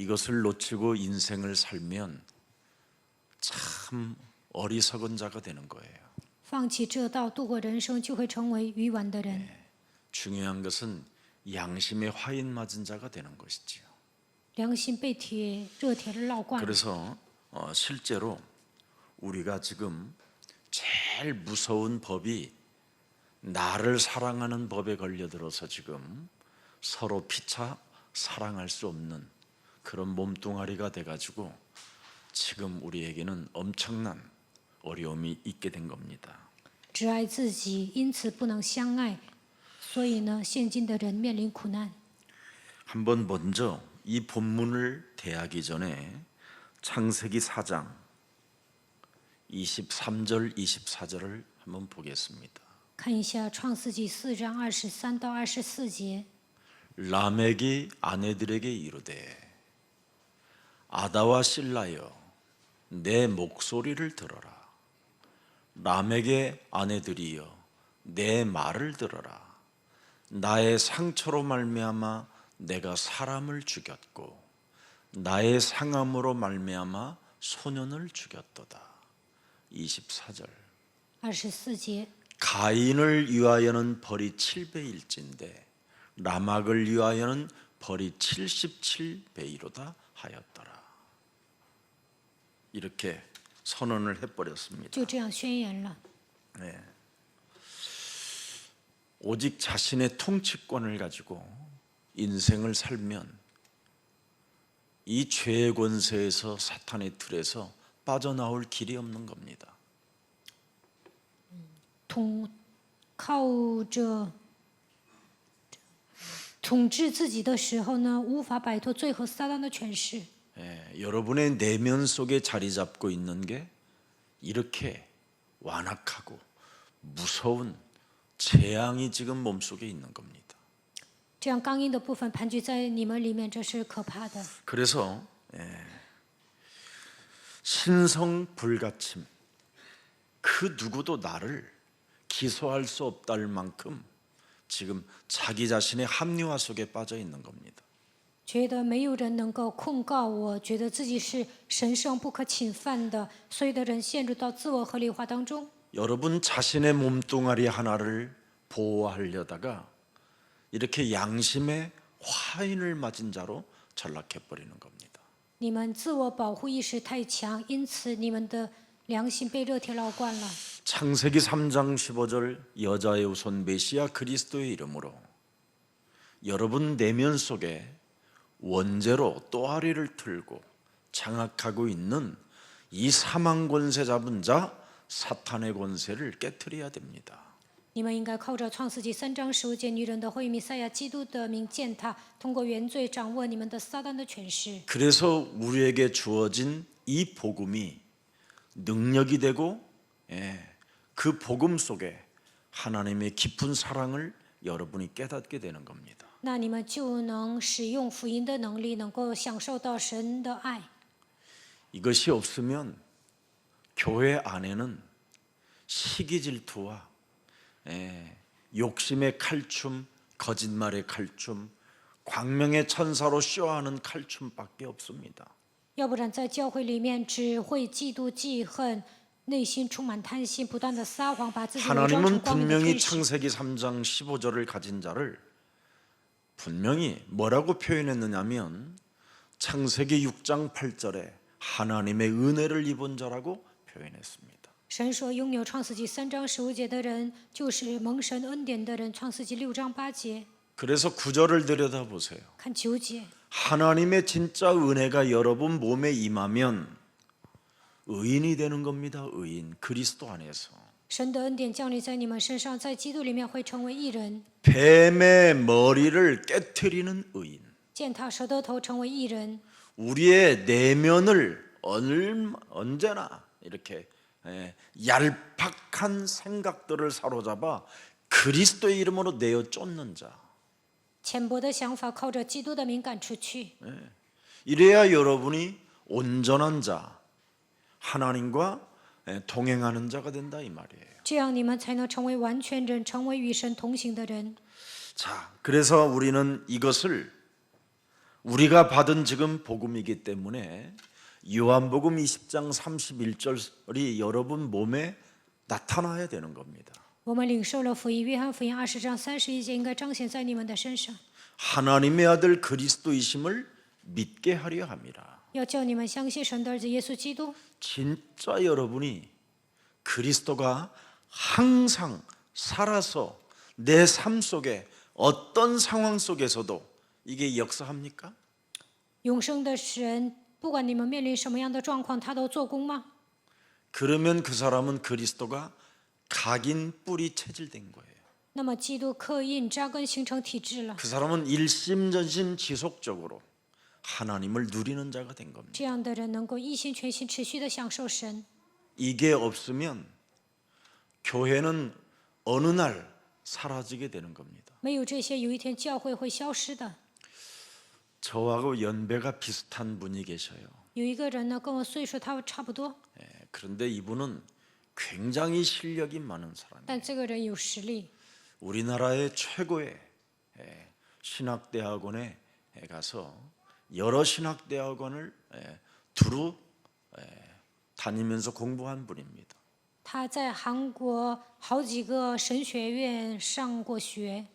이것을 놓치고 인생을 살면 참 어리석은 자가 되는 거예요. 放弃这道度过人生，就会成为愚顽的人。 중요한 것은 양심에 화인 맞은 자가 되는 것이지요. 良心被热铁烙惯了。 그래서 실제로 우리가 지금 제일 무서운 법이 나를 사랑하는 법에 걸려들어서 지금 서로 피차 사랑할 수 없는 그런 몸뚱아리가 돼가지고 지금 우리에게는 엄청난 어려움이 있게 된 겁니다. 只爱自己，因此不能相爱。所以呢，现今的人面临苦难。 한번 먼저 이 본문을 대하기 전에 창세기 4장 23절 24절을 한번 보겠습니다. 看一下创世纪4章23到24节。 라멕이 아내들에게 이르되 아다와 실라여 내 목소리를 들어라. 라멕의 아내들이여 내 말을 들어라. 나의 상처로 말미암아 내가 사람을 죽였고 나의 상함으로 말미암아 소년을 죽였도다. 24절 24节， 가인을 위하여는 벌이 7배일진데 라막을 위하여는 벌이 77배이로다 하였더라. 이렇게 선언을 해버렸습니다. 就这样宣言了。 네. 오직 자신의 통치권을 가지고 인생을 살면 이 죄의 권세에서 사탄의 틀에서 빠져나올 길이 없는 겁니다. 靠着统治自己的时候呢，无法摆脱罪和撒旦的权势。 여러분의 내면 속에 자리 잡고 있는 게 이렇게 완악하고 무서운 재앙이 지금 몸속에 있는 겁니다. 这样刚硬的部分盘踞在你们里面，这是可怕的。 그래서 신성 불가침, 그 누구도 나를 기소할 수 없다를 만큼 지금 자기 자신의 합리화 속에 빠져 있는 겁니다. 觉得没有人能够控告我，觉得自己是神圣不可侵犯的，所有的人陷入到自我合理化当中。 여러분 자신의 몸뚱아리 하나를 보호하려다가 이렇게 양심의 화인을 맞은 자로 전락해 버리는 겁니다. 你们自我保护意识太强，因此你们的良心被热铁烙惯了。 창세기 3장 15절 여자의 후손 메시아 그리스도의 이름으로 여러분 내면 속에 원죄로 또아리를 틀고 장악하고 있는 이 사망 권세 잡은 자 사탄의 권세를 깨트려야 됩니다. 你们应该靠着创世纪3章15节女人的会弥赛亚基督的名践踏，通过原罪掌握你们的撒旦的权势。 그래서 우리에게 주어진 이 복음이 능력이 되고 그 복음 속에 하나님의 깊은 사랑을 여러분이 깨닫게 되는 겁니다. 那你们就能使用福音的能力，能够享受到神的爱。 이것이 없으면 교회 안에는 시기 질투와 욕심의 칼춤, 거짓말의 칼춤, 광명의 천사로 쇼하는 칼춤밖에 없습니다. 要不然在教会里面只会嫉妒记恨，内心充满贪心，不断的撒谎，把自己伪装成 하나님은 光明的 분명히 天使。 창세기 3장 15절을 가진 자를 분명히 뭐라고 표현했느냐면 창세기 6장 8절에 하나님의 은혜를 입은 자라고 표현했습니다. 神说，拥有创世纪3章15节的人，就是蒙神恩典的人。创世纪6章8节， 그래서 9절을 들여다보세요. 看9节， 하나님의 진짜 은혜가 여러분 몸에 임하면 의인이 되는 겁니다. 의인, 그리스도 안에서. 神的恩典降临在你们身上，在基督里面会成为义人， 뱀의 머리를 깨트리는 의인. 践踏蛇的头成为义人。 우리의 내면을 언제나 이렇게 얄팍한 생각들을 사로잡아 그리스도의 이름으로 내어 쫓는 자. 浅薄的想法靠着基督的名赶出去， 이래야 여러분이 온전한 자, 하나님과 동행하는 자가 된다 이 말이에요. 这样你们才能成为完全人，成为与神同行的人。 자, 그래서 우리는 이것을 우리가 받은 지금 복음이기 때문에 요한복음 20장 31절이 여러분 몸에 나타나야 되는 겁니다. 我们领受了福音，约翰福音20章31节应该彰显在你们的身上， 하나님의 아들 그리스도이심을 믿게 하려 함이라. 要叫你们相信神的儿子耶稣基督。 진짜 여러분이 그리스도가 항상 살아서 내 삶 속에 어떤 상황 속에서도 이게 역사합니까? 永生的神，不管你们面临什么样的状况，他都做工吗？ 그러면 그 사람은 그리스도가 각인 뿌리 체질된 거예요. 那么基督刻印扎根形成体制了， 그 사람은 일심전심 지속적으로 하나님을 누리는 자가 된 겁니다. 这样的人能够一心全心持续的享受神。 이게 없으면 교회는 어느 날 사라지게 되는 겁니다. 没有这些，有一天教会会消失的。 저하고 연배가 비슷한 분이 계셔요. 有一个人呢，跟我岁数差不多， 그런데 이분은 굉장히 실력이 많은 사람이에요. 但这个人有实力， 우리나라의 최고의 신학대학원에 가서 여러 신학대학원을 두루 다니면서 공부한 분입니다. 他在韩国好几个神学院上过学，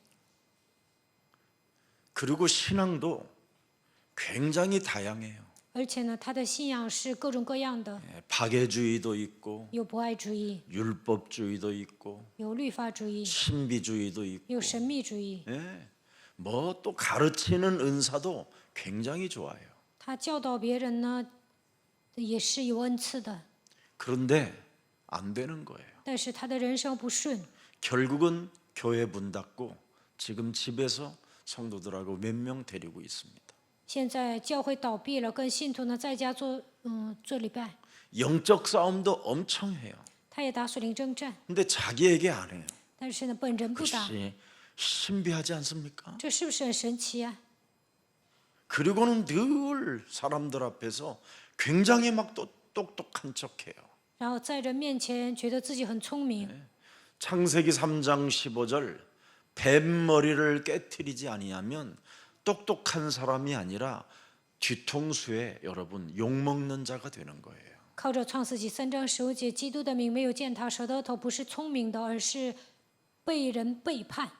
그리고 신앙도 굉장히 다양해요. 而且呢，他的信仰是各种各样的， 박애주의도 있고 有博爱主义， 율법주의도 있고 有律法主义， 신비주의도 있고 有神秘主义。 뭐 또 가르치는 은사도 굉장히 좋아요. 他教导别人呢，也是有恩赐的， 그런데 안 되는 거예요. 但是他的人生不顺， 결국은 교회 문 닫고 지금 집에서 성도들하고 몇 명 데리고 있습니다. 现在教会倒闭了，跟信徒呢在家做礼拜， 영적 싸움도 엄청 해요. 他也打属灵征战， 근데 자기에게 안 해요. 但是呢本人不打， 그것이 신비하지 않습니까? 这是不是很神奇啊？ 그리고는 늘 사람들 앞에서 굉장히 막 똑똑한 척해요. 然后在人面前觉得自己很聪明， 창세기 3장 15절 뱀머리를 깨트리지 아니하면 똑똑한 사람이 아니라 뒤통수에 여러분 욕먹는 자가 되는 거예요. 靠着创世纪3章15节，基督的名没有践踏舌头，不是聪明的，而是被人背叛。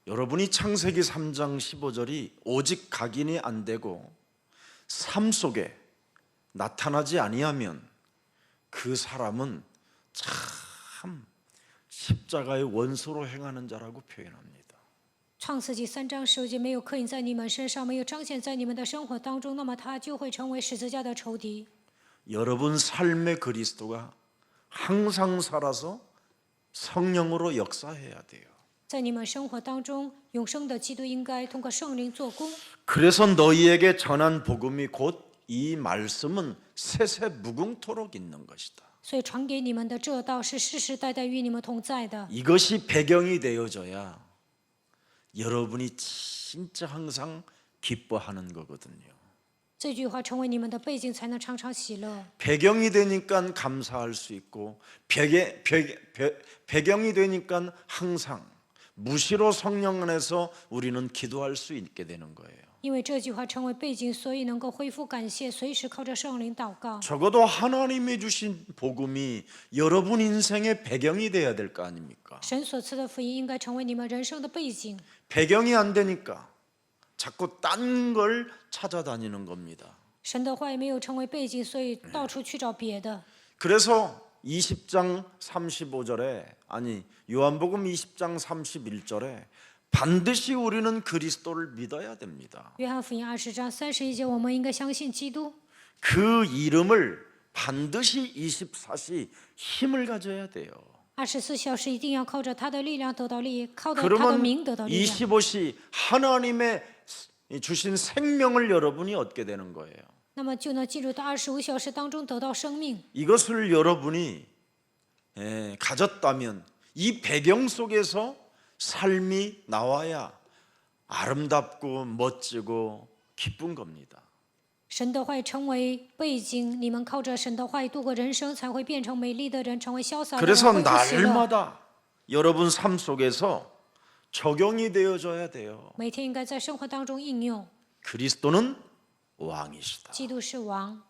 여러분이 창세기 3장 15절이 오직 각인이 안 되고 삶 속에 나타나지 아니하면 그 사람은 참 십자가의 원수로 행하는 자라고 표현합니다. 创世纪3章15节没有刻印在你们身上，没有彰显在你们的生活当中，那么他就会成为十字架的仇敌。 여러분 삶의 그리스도가 항상 살아서 성령으로 역사해야 돼요. 在你们生活当中，永生的基督应该通过圣灵做工。 그래서 너희에게 전한 복음이 곧 이 말씀은 세세무궁토록 있는 것이다. 所以传给你们的这道是世世代代与你们同在的。 이것이 배경이 되어져야 여러분이 진짜 항상 기뻐하는 거거든요. 这句话成为你们的背景，才能常常喜乐。 배경이 되니까 감사할 수 있고 배경이 되니까 항상 무시로 성령 안에서 우리는 기도할 수 있게 되는 거예요. 因为这句话成为背景，所以能够恢复感谢，随时靠着圣灵祷告。 적어도 하나님이 주신 복음이 여러분 인생의 배경이 돼야 될 거 아닙니까? 神所赐的福音应该成为你们人生的背景。 배경이 안 되니까 자꾸 딴 걸 찾아다니는 겁니다. 神的话也没有成为背景，所以到处去找别的。 그래서 20장 35절에 아니 요한복음 20장 31절에 반드시 우리는 그리스도를 믿어야 됩니다. 约翰福音20章31节，我们应该相信基督， 그 이름을 반드시 24시 힘을 가져야 돼요. 24小时一定要靠着他的力量得到力，靠着他的 그러면 名得到力量。 25시 하나님의 주신 생명을 여러분이 얻게 되는 거예요. 那么就能进入到25小时当中得到生命。 이것을 여러분이 가졌다면 이 배경 속에서 삶이 나와야 아름답고 멋지고 기쁜 겁니다. 神的话语成为背景，你们靠着神的话语度过人生，才会变成美丽的人，成为潇洒的人， 그래서 恢复喜乐。 날마다 여러분 삶 속에서 적용이 되어져야 돼요. 每天应该在生活当中应用。 그리스도는 왕이시다. 基督是王，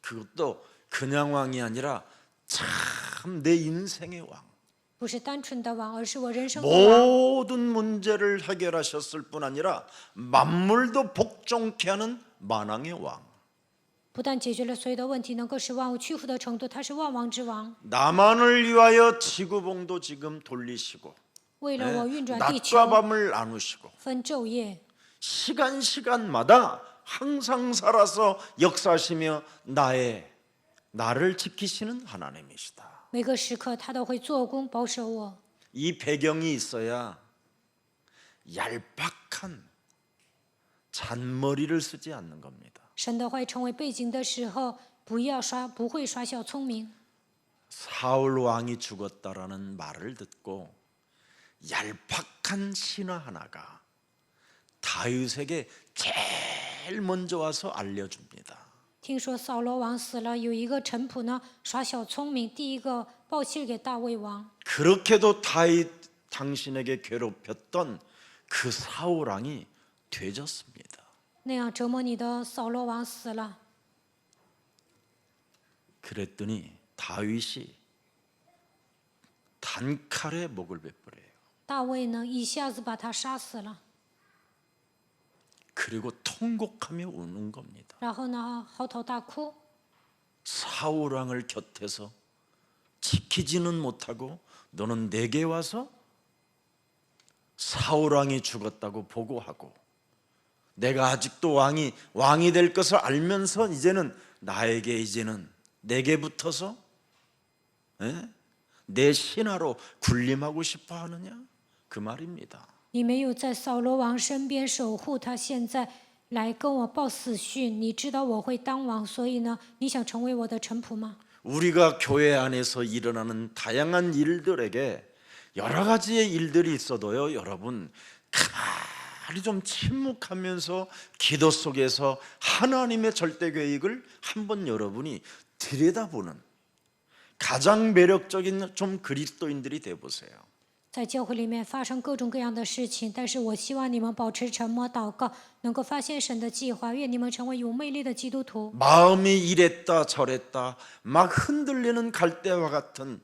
그것도 그냥 왕이 아니라 참 내 인생의 왕. 不是单纯的王，而是我人生的王。 모든 문제를 해결하셨을 뿐 아니라 만물도 복종케 하는 만왕의 왕. 不但解决了所有的问题，能够使万物屈服的程度，他是万王之王。 나만을 위하여 지구봉도 지금 돌리시고 为了我运转地球， 낮과 밤을 나누시고 分昼夜， 시간마다 항상 살아서 역사하시며 나를 지키시는 하나님이시다. 每个时刻他都会做工保守我。 이 배경이 있어야 얄팍한 잔머리를 쓰지 않는 겁니다. 神的话成为背景的时候，不会耍小聪明。 사울 왕이 죽었다라는 말을 듣고 얄팍한 신하 하나가 다윗에게 제일 먼저 와서 알려줍니다. 听说扫罗王死了，有一个臣仆呢耍小聪明，第一个报信给大卫王。 그렇게도 다윗 당신에게 괴롭혔던 그 사울 왕이 되졌습니다. 那样折磨你的扫罗王死了， 그랬더니 다윗이 단칼에 목을 베풀어요. 大卫呢一下子把他杀死了， 그리고 통곡하며 우는 겁니다. 然后呢嚎啕大哭。 사울 왕을 곁에서 지키지는 못하고 너는 내게 와서 사울 왕이 죽었다고 보고하고 내가 아직도 왕이 될 것을 알면서 이제는 내게 붙어서 내 신하로 군림하고 싶어 하느냐 그 말입니다. 你没有在扫罗王身边守护他，现在来跟我报死讯。你知道我会当王，所以呢，你想成为我的臣仆吗？ 우리가 교회 안에서 일어나는 다양한 일들에게 여러 가지의 일들이 있어도요, 여러분 가만히 좀 침묵하면서 기도 속에서 하나님의 절대 계획을 한번 여러분이 들여다보는 가장 매력적인 좀 그리스도인들이 돼 보세요. 在教会里面发生各种各样的事情，但是我希望你们保持沉默祷告，能够发现神的计划。愿你们成为有魅力的基督徒。 마음이 이랬다 저랬다 막 흔들리는 갈대와 같은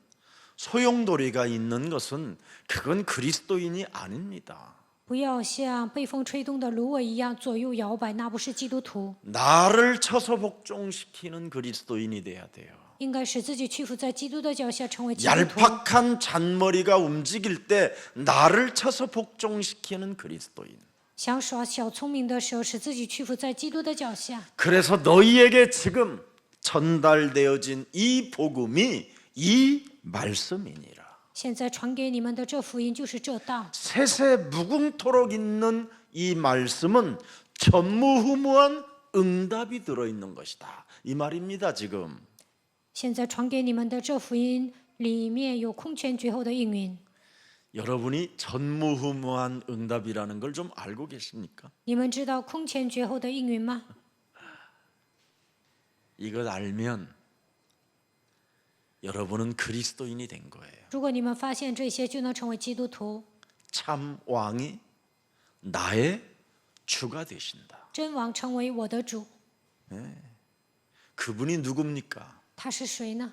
소용돌이가 있는 것은 그건 그리스도인이 아닙니다. 不要像被风吹动的芦苇一样左右摇摆，那不是基督徒。 나를 쳐서 복종시키는 그리스도인이 돼야 돼요. 应该使自己屈服在基督的脚下，成为基督徒。 얄팍한 잔머리가 움직일 때 나를 쳐서 복종시키는 그리스도인. 想耍小聪明的时候，使自己屈服在基督的脚下。 그래서 너희에게 지금 전달되어진 이 복음이 이 말씀이니라. 现在传给你们的这福音就是这道。 세세 무궁토록 있는 이 말씀은 전무후무한 응답이 들어있는 것이다. 이 말입니다. 지금. 现在传给你们的这福音里面有空前绝后的应允。 여러분이 전무후무한 응답이라는 걸 좀 알고 계십니까? 你们知道空前绝后的应允吗？ 이걸 알면 여러분은 그리스도인이 된 거예요. 如果你们发现这些，就能成为基督徒。 참 왕이 나의 주가 되신다. 真王成为我的主， 그분이 누굽니까? 他是谁呢？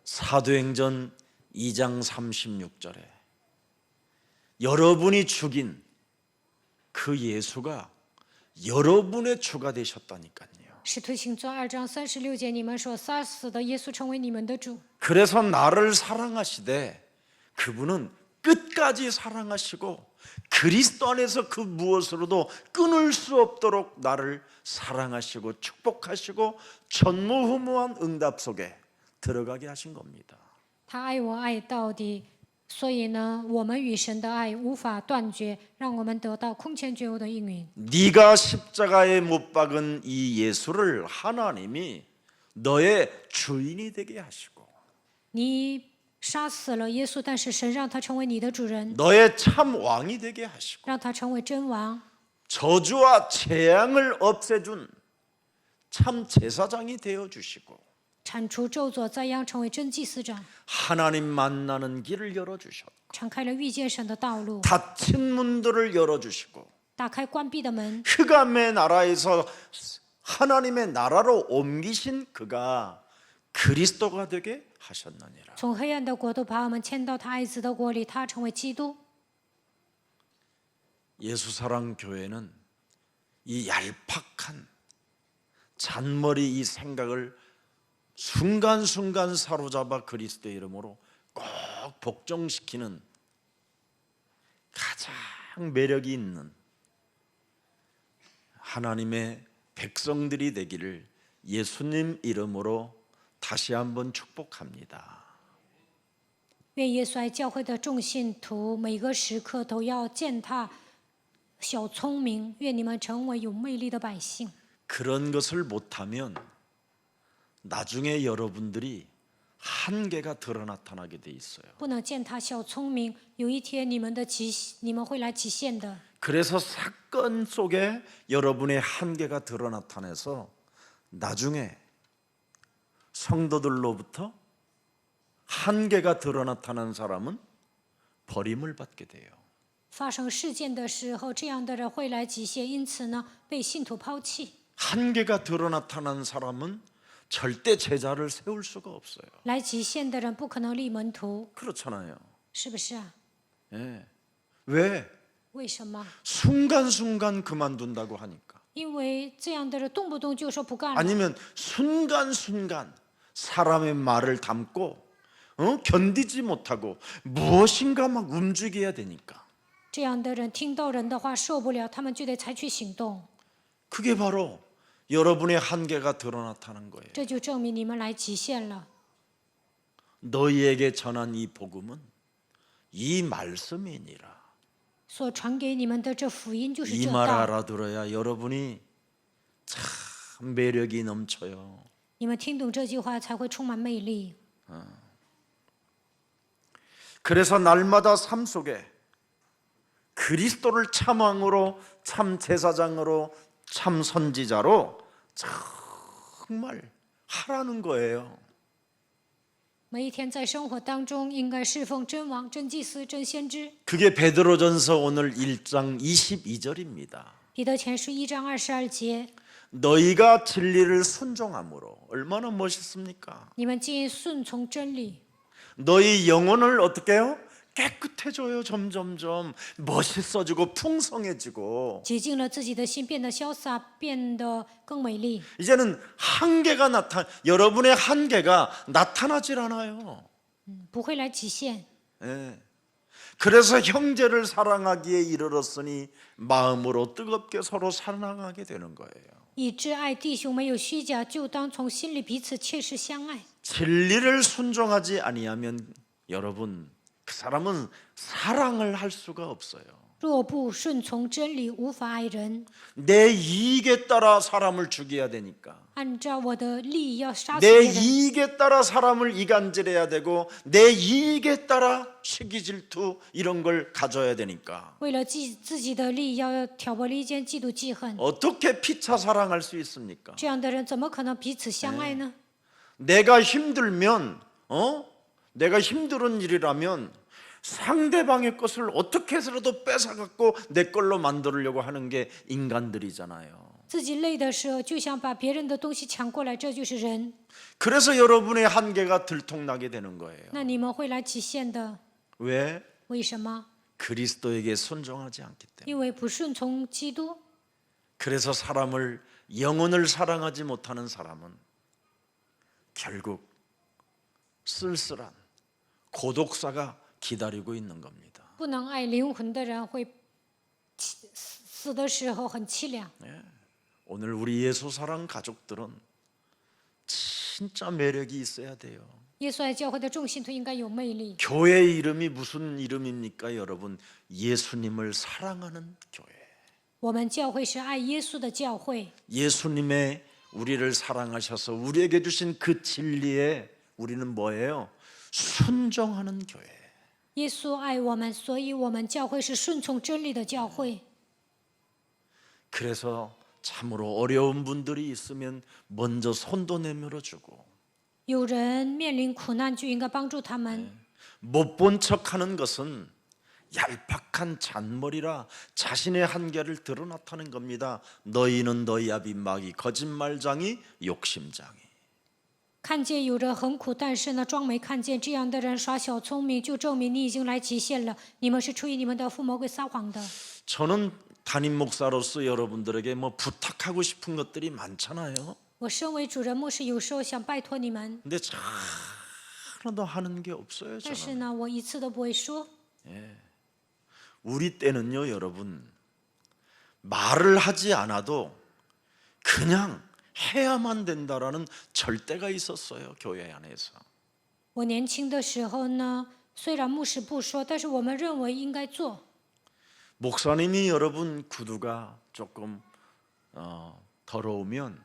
사도행전 2장 36절에 여러분이 죽인 그 예수가 여러분의 주가 되셨다니까요. 使徒行传2章36节，你们所杀死的耶稣成为你们的主。 그래서 나를 사랑하시되 그분은 끝까지 사랑하시고 그리스도 안에서 그 무엇으로도 끊을 수 없도록 나를 사랑하시고 축복하시고 전무후무한 응답 속에 들어가게 하신 겁니다. 他爱我爱到底，所以呢，我们与神的爱无法断绝，让我们得到空前绝后的应允。 네가 십자가에 못 박은 이 예수를 하나님이 너의 주인이 되게 하시고 你杀死了耶稣，但是神让他成为你的主人， 너의 참 왕이 되게 하시고 让他成为真王， 저주와 재앙을 없애준 참 제사장이 되어 주시고 铲除咒诅灾殃，成为真祭司长， 하나님 만나는 길을 열어 주셨고 敞开了遇见神的道路， 닫힌 문들을 열어 주시고 打打开关闭的门。 흑암의 나라에서 하나님의 나라로 옮기신 그가 그리스도가 되게 하셨느니라. 从黑暗的国度把我们迁到他爱子的国里，他成为基督。 예수사랑교회는 이 얄팍한 잔머리 이 생각을 순간순간 사로잡아 그리스도의 이름으로 꼭 복종시키는 가장 매력이 있는 하나님의 백성들이 되기를 예수님 이름으로 다시 한번 축복합니다. 愿耶稣爱教会的众信徒每个时刻都要践踏小聪明，愿你们成为有魅力的百姓。 그런 것을 못하면 나중에 여러분들이 한계가 드러 나타나게 돼 있어요. 不能践踏小聪明，有一天你们会来极限的。 그래서 사건 속에 여러분의 한계가 드러 나타나서 나중에 성도들로부터 한계가 드러 나타난 사람은 버림을 받게 돼요. 发生事件的时候，这样的人会来极限，因此呢，被信徒抛弃。 한계가 드러 나타난 사람은 절대 제자를 세울 수가 없어요. 来极限的人不可能立门徒， 그렇잖아요. 是不是啊？ 예. 왜? 为什么？ 순간순간 그만둔다고 하니까. 因为这样的人动不动就说不干了， 아니면 순간순간 사람의 말을 담고 견디지 못하고 무엇인가 막 움직여야 되니까. 这样的人听到人的话受不了，他们就得采取行动。 그게 바로 여러분의 한계가 드러 나타난 거예요. 这就证明你们来极限了。 너희에게 전한 이 복음은 이 말씀이니라. 所传给你们的这福音就是 이 这 말 道。 알아들어야 여러분이 참 매력이 넘쳐요. 你们听懂这句话才会充满魅力。 그래서 날마다 삶 속에 그리스도를 참 왕으로, 참 제사장으로, 참 선지자로 정말 하라는 거예요. 每一天在生活当中，应该侍奉真王、真祭司、真先知。 그게 베드로전서 오늘 1장 22절입니다. 彼得前书1章22节， 너희가 진리를 순종함으로 얼마나 멋있습니까? 你们既顺从真理， 너희 영혼을 어떻게 해요? 깨끗해져요. 점점점 멋있어지고 풍성해지고 洁净了自己的心，变得潇洒，变得更美丽。 이제는 여러분의 한계가 나타나질 않아요. 不会来极限。 예. 그래서 형제를 사랑하기에 이르렀으니 마음으로 뜨겁게 서로 사랑하게 되는 거예요. 以致爱弟兄没有虚假，就当从心里彼此切实相爱。 진리를 순종하지 아니하면 여러분 그 사람은 사랑을 할 수가 없어요. 若不顺从真理，无法爱人。 내 이익에 따라 사람을 죽여야 되니까. 按照我的利益要杀死 내 别人， 이익에 따라 사람을 이간질해야 되고 내 이익에 따라 시기 질투 이런 걸 가져야 되니까 为了自己的利益要挑拨离间、嫉妒记恨。 어떻게 피차 사랑할 수 있습니까? 这样的人怎么可能彼此相爱呢？ 내가 힘들면 내가 힘든 일이라면 상대방의 것을 어떻게 해서라도 뺏어갖고 내 걸로 만들려고 하는 게 인간들이잖아요. 自己累的时候，就想把别人的东西抢过来，这就是人。 그래서 여러분의 한계가 들통나게 되는 거예요. 那你们会来极限的， 왜? 为什么？ 그리스도에게 순종하지 않기 때문에. 因为不顺从基督。 그래서 영혼을 사랑하지 못하는 사람은 결국 쓸쓸한 고독사가 기다리고 있는 겁니다. 不能爱灵魂的人会死的时候很凄凉。 오늘 우리 예수 사랑 가족들은 진짜 매력이 있어야 돼요. 耶稣爱教会的众信徒应该有魅力。 교회 이름이 무슨 이름입니까, 여러분? 예수님을 사랑하는 교회. 我们教会是爱耶稣的教会。 예수님의 우리를 사랑하셔서 우리에게 주신 그 진리에 우리는 뭐예요? 순종하는 교회. 耶稣爱我们，所以我们教会是顺从真理的教会。 그래서 참으로 어려운 분들이 있으면 먼저 손도 내밀어 주고 有人面临苦难，就应该帮助他们。 못 본 척하는 것은 얄팍한 잔머리라 자신의 한계를 드러나타는 겁니다. 너희는 너희야 빈막이 거짓말장이 욕심장이. 看见有人很苦，但是呢，装没看见。这样的人耍小聪明，就证明你已经来极限了。你们是出于你们的父魔鬼撒谎的。 저는 담임 목사로서 여러분들에게 뭐 부탁하고 싶은 것들이 많잖아요. 我身为主任牧师，有时候想拜托你们， 근데 하나도 하는 게 없어요. 但是 저는. 呢，我一次都不会说。 우리 때는요, 여러분, 말을 하지 않아도 그냥 해야만 된다라는 절대가 있었어요, 교회 안에서. 我年轻的时候呢，虽然牧师不说，但是我们认为应该做。 목사님이 여러분 구두가 조금 더러우면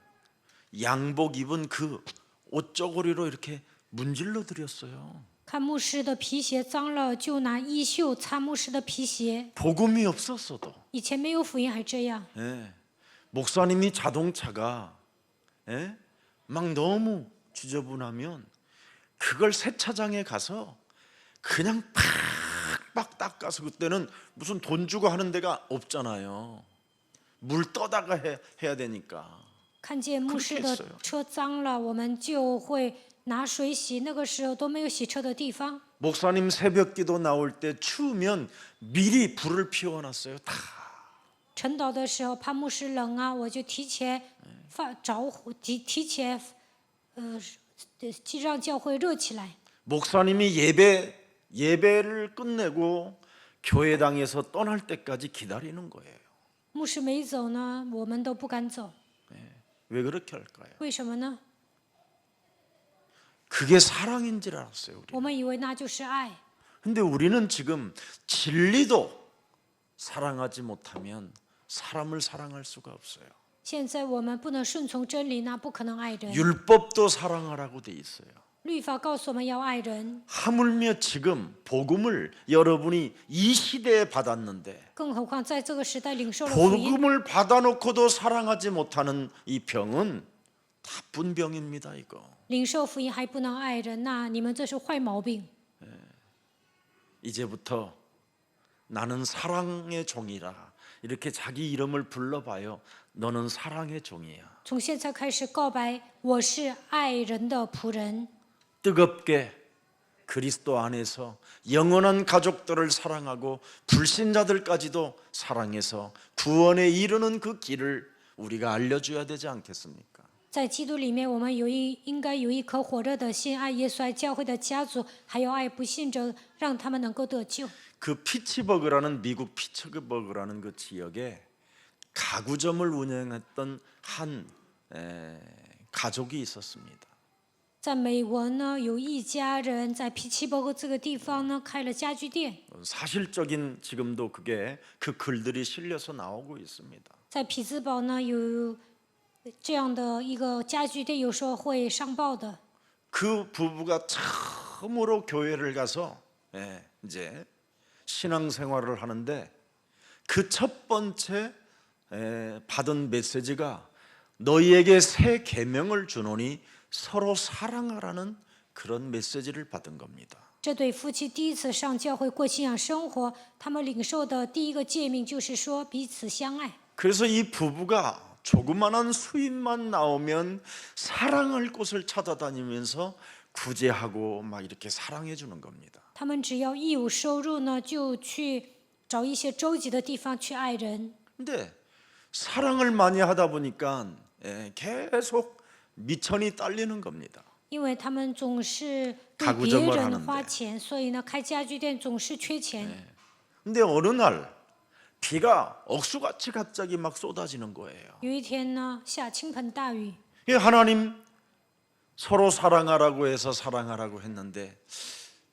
양복 입은 그 옷저고리로 이렇게 문질러 드렸어요. 看牧师的皮鞋脏了，就拿衣袖擦牧师的皮鞋。 복음이 없었어도. 以前没有福音还这样。 예. 목사님이 자동차가 막 너무 지저분하면 그걸 세차장에 가서 그냥 팍팍 닦아서, 그때는 무슨 돈 주고 하는 데가 없잖아요. 물 떠다가 해야 되니까. 看见牧师的车脏了，我们就会拿水洗。那个时候都没有洗车的地方。 목사님 새벽기도 나올 때 추우면 미리 불을 피워놨어요. 다. 晨祷的时候怕牧师冷啊，我就提前着火，提前让教会热起来。 목사님이 예배를 끝내고 교회당에서 떠날 때까지 기다리는 거예요. 牧师没走呢，我们都不敢走。 왜 그렇게 할까요? 为什么呢？ 그게 사랑인 줄 알았어요. 我们以为那就是爱。 근데 우리는 지금 진리도 사랑하지 못하면 사람을 사랑할 수가 없어요. 现在我们不能顺从真理，那不可能爱人。 율법도 사랑하라고 돼 있어요. 律法告诉我们要爱人， 하물며 지금 복음을 여러분이 이 시대에 받았는데 更何况在这个时代领受了福音， 복음을 받아놓고도 사랑하지 못하는 이 병은 나쁜 병입니다. 이거. 领受福音还不能爱人，那你们这是坏毛病。 이제부터 나는 사랑의 종이라 이렇게 자기 이름을 불러봐요. 너는 사랑의 종이야. 从现在开始告白，我是爱人的仆人。 뜨겁게 그리스도 안에서 영원한 가족들을 사랑하고 불신자들까지도 사랑해서 구원에 이르는 그 길을 우리가 알려줘야 되지 않겠습니까? 在基督里面，我们应该有一颗火热的心，爱耶稣、爱教会的家族，还要爱不信者，让他们能够得救。 그 피츠버그라는 미국 피츠버그라는 그 지역에 가구점을 운영했던 한 가족이 있었습니다. 在美国呢，有一家人在皮奇伯格这个地方呢开了家具店。 사실적인 지금도 그게 그 글들이 실려서 나오고 있습니다. 在匹兹堡呢有这样的一个家具店，有时候会上报的。 그 부부가 처음으로 교회를 가서 이제 신앙생활을 하는데 그 첫 번째 받은 메시지가 너희에게 새 계명을 주노니 서로 사랑하라는 그런 메시지를 받은 겁니다. 这对夫妻第一次上教会过信仰生活，他们领受的第一个诫命就是说彼此相爱。 그래서 이 부부가 조그만한 수입만 나오면 사랑할 곳을 찾아다니면서 구제하고 막 이렇게 사랑해 주는 겁니다. 他们只要一有收入呢，就去找一些周济的地方去爱人。 근데 사랑을 많이 하다 보니까 계속 미천이 딸리는 겁니다. 因为他们总是为 가구점을 别人 하는데 花钱，所以呢，开家具店总是缺钱。 근데 어느 날 비가 억수같이 갑자기 막 쏟아지는 거예요. 有一天呢，下倾盆大雨， 이 하나님 서로 사랑하라고 해서 사랑하라고 했는데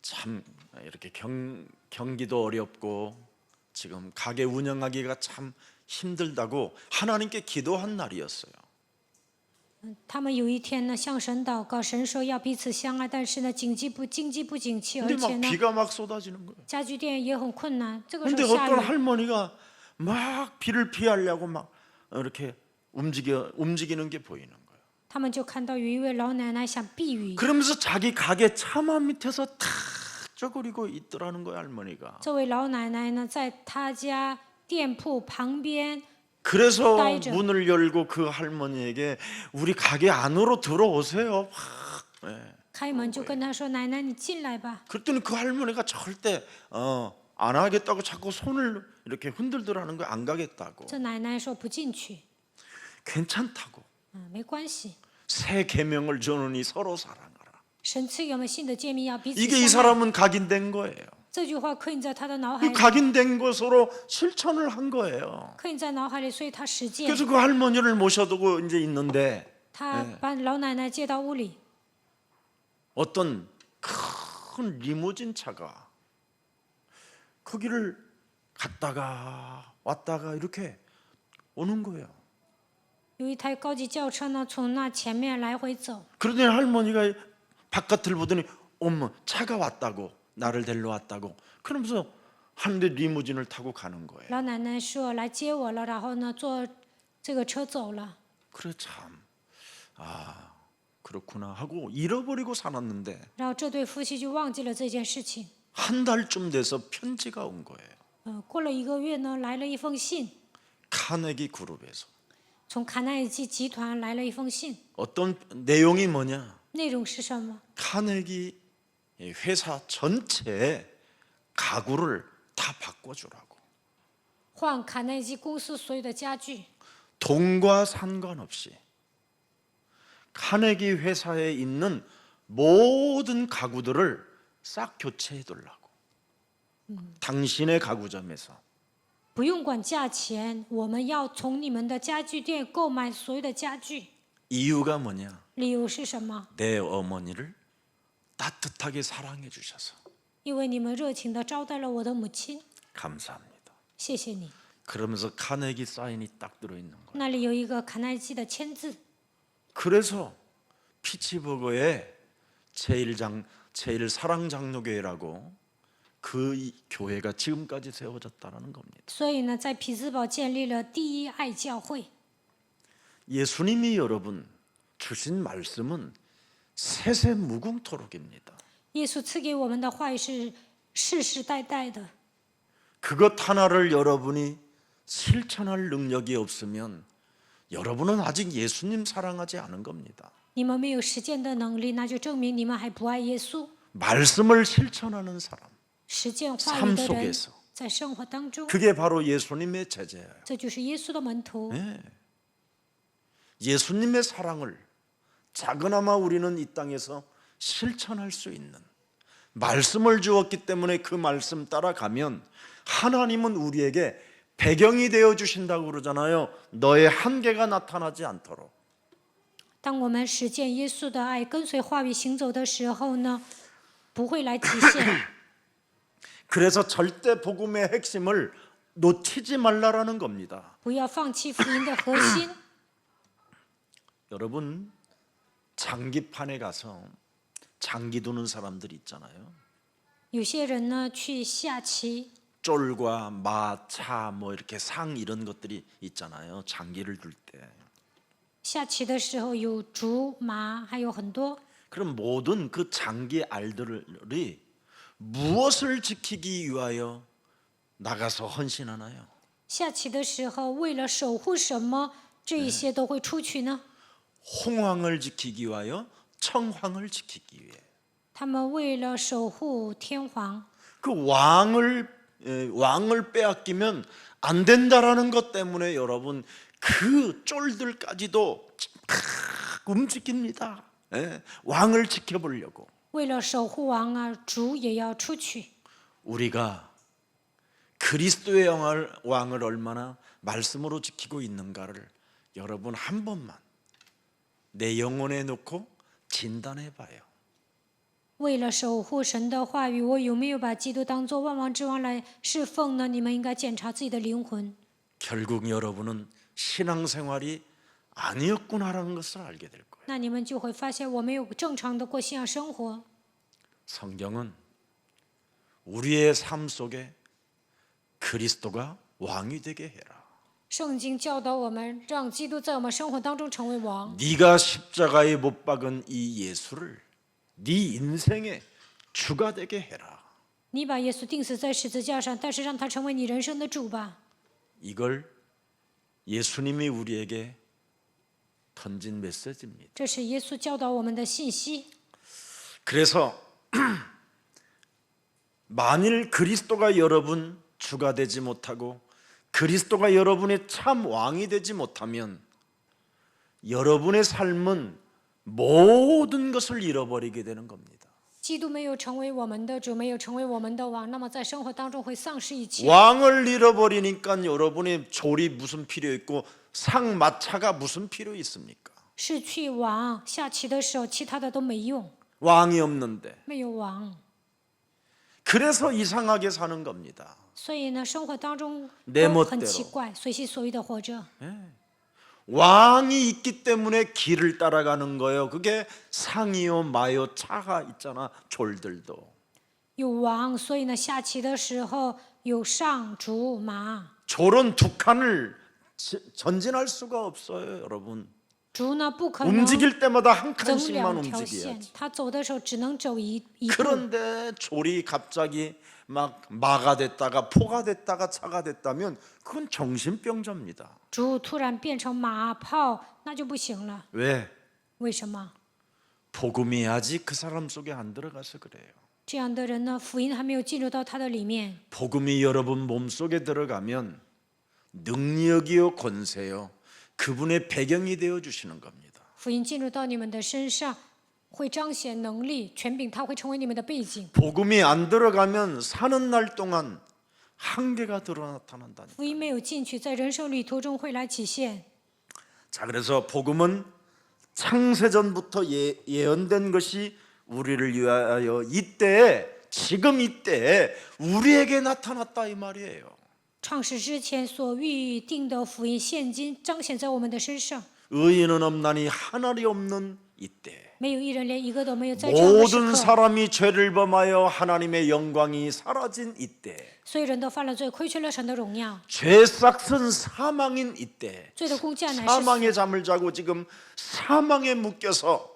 참 이렇게 경기도 어렵고 지금 가게 운영하기가 참 힘들다고 하나님께 기도한 날이었어요. 他们有一天呢向神祷告，神说要彼此相爱，但是呢经济不景气， 근데 而且 막 呢 비가 막 쏟아지는 거예요. 家具店也很困难。这个时 근데 候下 어떤 雨， 할머니가 막 비를 피하려고 막 이렇게 움직이는 게 보이는 거예요. 他们就看到有一位老奶奶想避雨， 그러면서 자기 가게 차마 밑에서 탁 짝짝거리고 있더라는 거야 할머니가. 这位老奶奶呢，在她家店铺旁边， 그래서 따이죠. 문을 열고 그 할머니에게 우리 가게 안으로 들어오세요. 막, 예. 开门就跟她说：“奶奶，你进来吧。 그랬더니 그 할머니가 절대 안 하겠다고 자꾸 손을 이렇게 흔들더라는 거야. 안 가겠다고. ”这奶奶说不进去， 괜찮다고. 没关系。 새 계명을 주노니 서로 사랑하라. 神赐给我们新的诫命，要彼此 이게 이 相爱。 사람은 각인된 거예요. 这句话刻印在他的脑海 그 里， 각인된 것으로 실천을 한 거예요. 刻印在脑海里，所以他实践。 그래서 그 할머니를 모셔두고 이제 있는데 他把老奶奶接到屋里， 어떤 큰 리무진 차가 거기를 갔다가 왔다가 이렇게 오는 거예요. 有一台高级轿车呢，从那前面来回走。 그러더니 할머니가 바깥을 보더니 어머 차가 왔다고 나를 데리러 왔다고 그러면서 하는데 리무진을 타고 가는 거예요. 老奶奶说来接我了，然后呢坐这个车走了。 그래 참 그렇구나 하고 잃어버리고 살았는데 然后这对夫妻就忘记了这件事情。 한 달쯤 돼서 편지가 온 거예요. 过了1个月呢，来了一封信， 카네기 그룹에서 从卡耐基集团来了一封信， 어떤 내용이 뭐냐? 内容是什么？ 카네기 회사 전체의 가구를 다 바꿔주라고. 换卡耐基公司所有的家具， 돈과 상관없이 카네기 회사에 있는 모든 가구들을 싹 교체해 두려고. 당신의 가구점에서 不用管价钱，我们要从你们的家具店购买所有的家具。 이유가 뭐냐? 理由是什么？ 내 어머니를 따뜻하게 사랑해 주셔서 因为你们热情地招待了我的母亲， 감사합니다. 谢谢你。 그러면서 카네기 사인이 딱 들어 있는 거예요. 那里有一个卡耐基的签字， 그래서 피츠버그의 제일 사랑 장로교회라고 그 교회가 지금까지 세워졌다라는 겁니다. 所以呢，在匹兹堡建立了第一爱教会。 예수님이 여러분 주신 말씀은 세세무궁토록입니다. 耶稣赐给我们的话语是世世代代的。 그것 하나를 여러분이 실천할 능력이 없으면 여러분은 아직 예수님 사랑하지 않은 겁니다. 你们没有实践的能力，那就证明你们还不爱耶稣。 말씀을 실천하는 사람, 实践话 삶 语的人 속에서 ，在生活当中， 그게 바로 예수님의 제자예요. 这就是耶稣的门徒。 예수님의 사랑을 작은아마 우리는 이 땅에서 실천할 수 있는 말씀을 주었기 때문에 그 말씀 따라가면 하나님은 우리에게 배경이 되어 주신다고 그러잖아요. 너의 한계가 나타나지 않도록. 当我们实践耶稣的爱，跟随话语行走的时候呢，不会来体现。 그래서 절대 복음의 핵심을 놓치지 말라라는 겁니다. 不要放弃福音的核心。 여러분 장기판에 가서 장기 두는 사람들 있잖아요. 有些人呢去下棋， 쫄과 마, 차, 뭐 이렇게 상 이런 것들이 있잖아요. 장기를 둘 때. 下棋的时候有竹马，还有很多。 그럼 모든 그 장기 알들이 무엇을 지키기 위하여 나가서 헌신하나요? 下棋的时候，为了守护什么，这一些都会出去呢？ 홍황을 지키기 위하여, 청황을 지키기 위해. 他们为了守护天皇， 그 왕을 빼앗기면 안 된다라는 것 때문에 여러분 그 쫄들까지도 막 움직입니다. 예, 왕을 지켜보려고. 为了守护王啊，主也要出去。 우리가 그리스도의 왕을 얼마나 말씀으로 지키고 있는가를 여러분 한 번만 내 영혼에 놓고 진단해 봐요. 为了守护神的话语，我有没有把基督当作万王之王来侍奉呢？你们应该检查自己的灵魂。 결국 여러분은 신앙생활이 아니었구나라는 것을 알게 될 거예요. 那你们就会发现，我没有正常的过信仰生活。 성경은 우리의 삶 속에 그리스도가 왕이 되게 해라. 圣经教导我们，让基督在我们生活当中成为王。 네가 십자가에 못 박은 이 예수를 네 인생의 주가 되게 해라. 你把耶稣钉死在十字架上，但是让他成为你人生的主吧。 이걸 예수님이 우리에게 던진 메시지입니다. 这是耶稣教导我们的信息。 그래서 만일 그리스도가 여러분 주가 되지 못하고 그리스도가 여러분의 참 왕이 되지 못하면 여러분의 삶은 모든 것을 잃어버리게 되는 겁니다. 基督没有成为我们的主，没有成为我们的王，那么在生活当中会丧失一切。 왕을 잃어버리니까 여러분의 졸이 무슨 필요 있고 상마차가 무슨 필요 있습니까? 失去王下棋的时候，其他的都没用， 왕이 없는데. 没有王， 그래서 이상하게 사는 겁니다. 所以呢，生活当中 내 都很 멋대로 奇怪，随心所欲的活着。 왕이 있기 때문에 길을 따라가는 거예요. 그게 상이요 마요 차가 있잖아. 졸들도. 有王，所以呢，下棋的时候有上主马， 졸은 두 칸을 전진할 수가 없어요, 여러분. 主呢不可能 움직일 때마다 한 走 칸씩만 2条线， 움직여야지. 他走的时候只能走一步。 그런데 졸이 갑자기 막 마가 됐다가 포가 됐다가 차가 됐다면 그건 정신병자입니다. 主突然变成马炮，那就不行了。 왜? 为什么？ 복음이 아직 그 사람 속에 안 들어가서 그래요. 这样的人呢，福音还没有进入到他的里面。 복음이 여러분 몸속에 들어가면 능력이요 권세요 그분의 배경이 되어 주시는 겁니다. 福音进入到你们的身上，会彰显能力、权柄，它会成为你们的背景。 복음이 안 들어가면 사는 날 동안 한계가 드러 나타난다니. 福音没有进去，在人生旅途中会来体现。 자, 그래서 복음은 창세전부터 예언된 것이 우리를 위하여 이때에 지금 이때에 우리에게 나타났다 이 말이에요. 创世之前所预定的福音，现今彰显在我们的身上。 의인은 없나니 하늘이 없는 이때 没有一人，连一个都没有。在这样的时 모든 刻， 사람이 죄를 범하여 하나님의 영광이 사라진 이때 所有人都犯了罪，亏缺了神的荣耀。 죄 싹은 사망인 이때 罪的工价乃是 사망의 死。 잠을 자고 지금 사망에 묶여서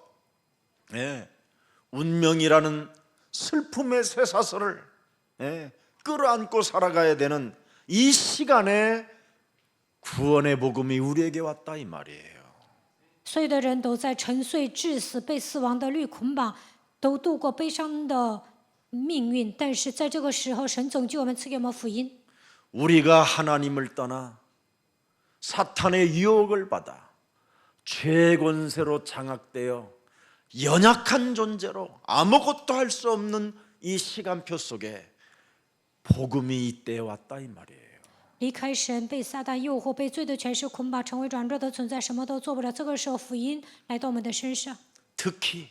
운명이라는 슬픔의 쇠사슬을 끌어안고 살아가야 되는 이 시간에 구원의 복음이 우리에게 왔다 이 말이에요. 所有的人都在沉睡致死，被死亡的律捆绑，都度过悲伤的命运。但是在这个时候，神拯救我们，赐给我们福音。 우리가 하나님을 떠나 사탄의 유혹을 받아 죄의 권세로 장악되어 연약한 존재로 아무것도 할 수 없는 이 시간표 속에 복음이 이때에 왔다 이 말이에요. 离开神，被撒旦诱惑，被罪的权势捆绑，成为软弱的存在，什么都做不了。这个时候，福音来到我们的身上。 특히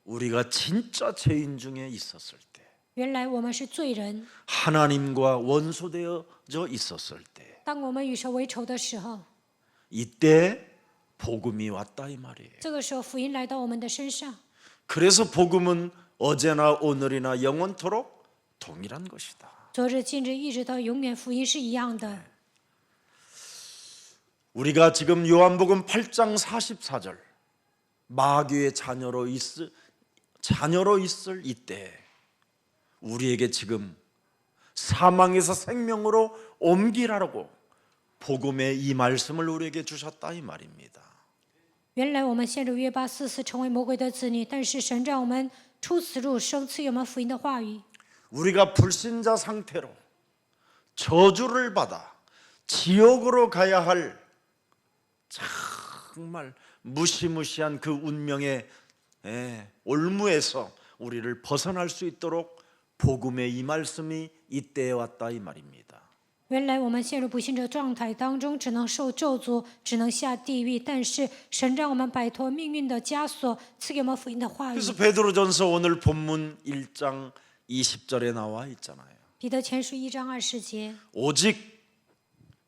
우리가 진짜 죄인 중에 있었을 때 原来我们是罪人， 하나님과 원수되어져 있었을 때 当我们与神为仇的时候， 이때 복음이 왔다 이 말이에요. 这个时候福音来到我们的身上。 그래서 복음은 어제나 오늘이나 영원토록 동일한 것이다. 昨日、今日，一直到永远，福音是一样的。 우리가 지금 요한복음 8장 44절 마귀의 자녀로 있을 이때 우리에게 지금 사망에서 생명으로 옮기라고 복음의 이 말씀을 우리에게 주셨다 이 말입니다. 原来我们陷入约巴四死，成为魔鬼的子女，但是神让我们出死入生，赐给我们福音的话语。 우리가 불신자 상태로 저주를 받아 지옥으로 가야 할 정말 무시무시한 그 운명의 올무에서 우리를 벗어날 수 있도록 복음의 이 말씀이 이때에 왔다 이 말입니다. 原来我们陷入不幸的状态当中，只能受咒诅，只能下地狱。但是神让我们摆脱命运的枷锁，赐给我们福音的话语。 그래서 베드로전서 오늘 본문 1장 20절에 나와 있잖아요. 彼得前书1章20节， 오직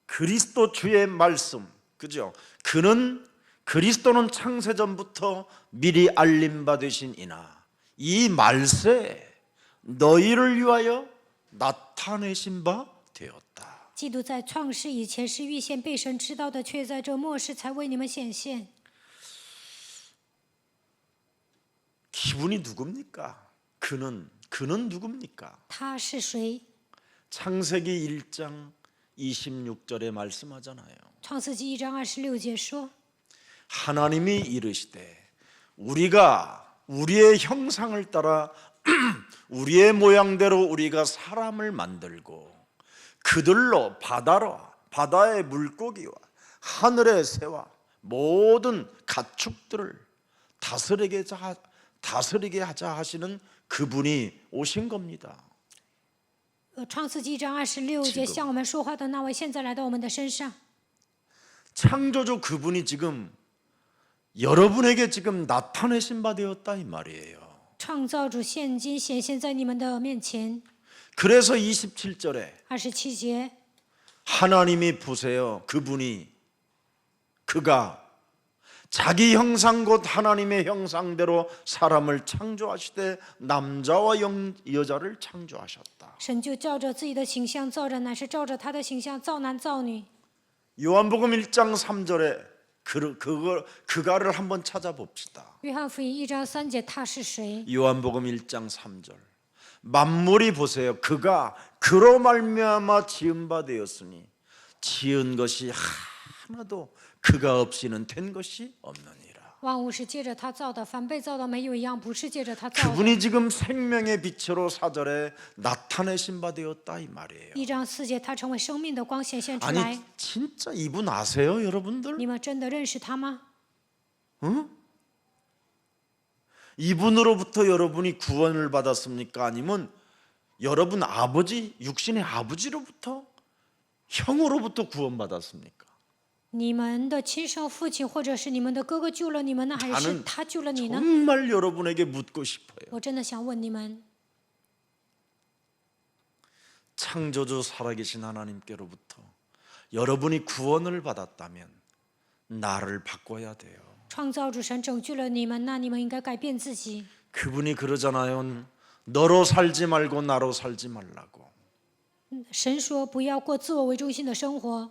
그리스도 주의 말씀, 그죠? 그리스도는 창세전부터 미리 알림받으신 이나 이 말세 너희를 위하여 나타내신 바 되었다. 基督在创世以前是预先被神知道的，却在这末世才为你们显现。 기분이 누굽니까? 그는 누굽니까? 他是谁？ 창세기 1장 26절에 말씀하잖아요. 创世纪1章26节说， 하나님이 이르시되 우리가 우리의 형상을 따라 우리의 모양대로 우리가 사람을 만들고 그들로 바다의 물고기와 하늘의 새와 모든 가축들을 다스리게 하자 하시는 그분이 오신 겁니다. 创世纪1章26节向我们说话的那位，现在来到我们的身上。 창조주 그분이 지금 여러분에게 지금 나타내신 바 되었다 이 말이에요. 创造主现今显现在你们的面前。 그래서 27절에 27节， 하나님이 보세요. 그가 자기 형상 곧 하나님의 형상대로 사람을 창조하시되 남자와 여자를 창조하셨다. 神就照着自己的形象造人，乃是照着他的形象造男造女。 요한복음 1장 3절에 그가를 한번 찾아봅시다. 约翰福音1章3节，他是谁？ 요한복음 1장 3절. 만물이 보세요. 그로 말미암아 지은 바 되었으니 지은 것이 하나도 그가 없이는 된 것이 없느니라. 万物是借着他造的，凡被造的没有一样不是借着他造的。 그분이 지금 생명의 빛으로 사절에 나타내신 바 되었다 이 말이에요. 1章4节，他成为生命的光显现出 아니 来。 진짜 이분 아세요, 여러분들? 你们真的认识他吗？ 이분으로부터 여러분이 구원을 받았습니까? 아니면 여러분 아버지, 육신의 아버지로부터 형으로부터 구원받았습니까? 你们的亲生父亲或者是你们的哥哥救了你们呢，还是 나는 他救了你呢？ 정말 여러분에게 묻고 싶어요. 我真的想问你们， 창조주 살아계신 하나님께로부터 여러분이 구원을 받았다면 나를 바꿔야 돼요. 创造主神拯救了你们，那你们应该改变自己。 그분이 그러잖아요. 너로 살지 말고 나로 살지 말라고. 神说不要过自我为中心的生活。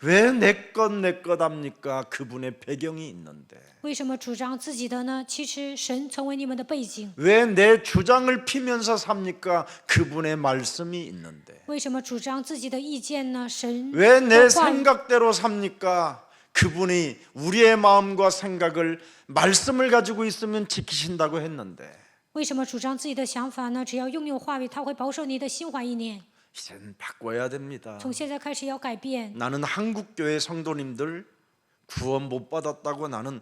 왜 내 것 합니까? 그분의 배경이 있는데. 为什么主张自己的呢？其实神成为你们的背景。 왜 내 주장을 피면서 삽니까? 그분의 말씀이 있는데. 为什么主张自己的意见呢？神 왜 내 的话语 생각대로 삽니까? 그분이 우리의 마음과 생각을 말씀을 가지고 있으면 지키신다고 했는데. 为什么主张自己的想法呢？只要拥有话语，他会保守你的心怀意念。 이젠 바꿔야 됩니다. 从现在开始要改变。 나는 한국교회 성도님들 구원 못 받았다고 나는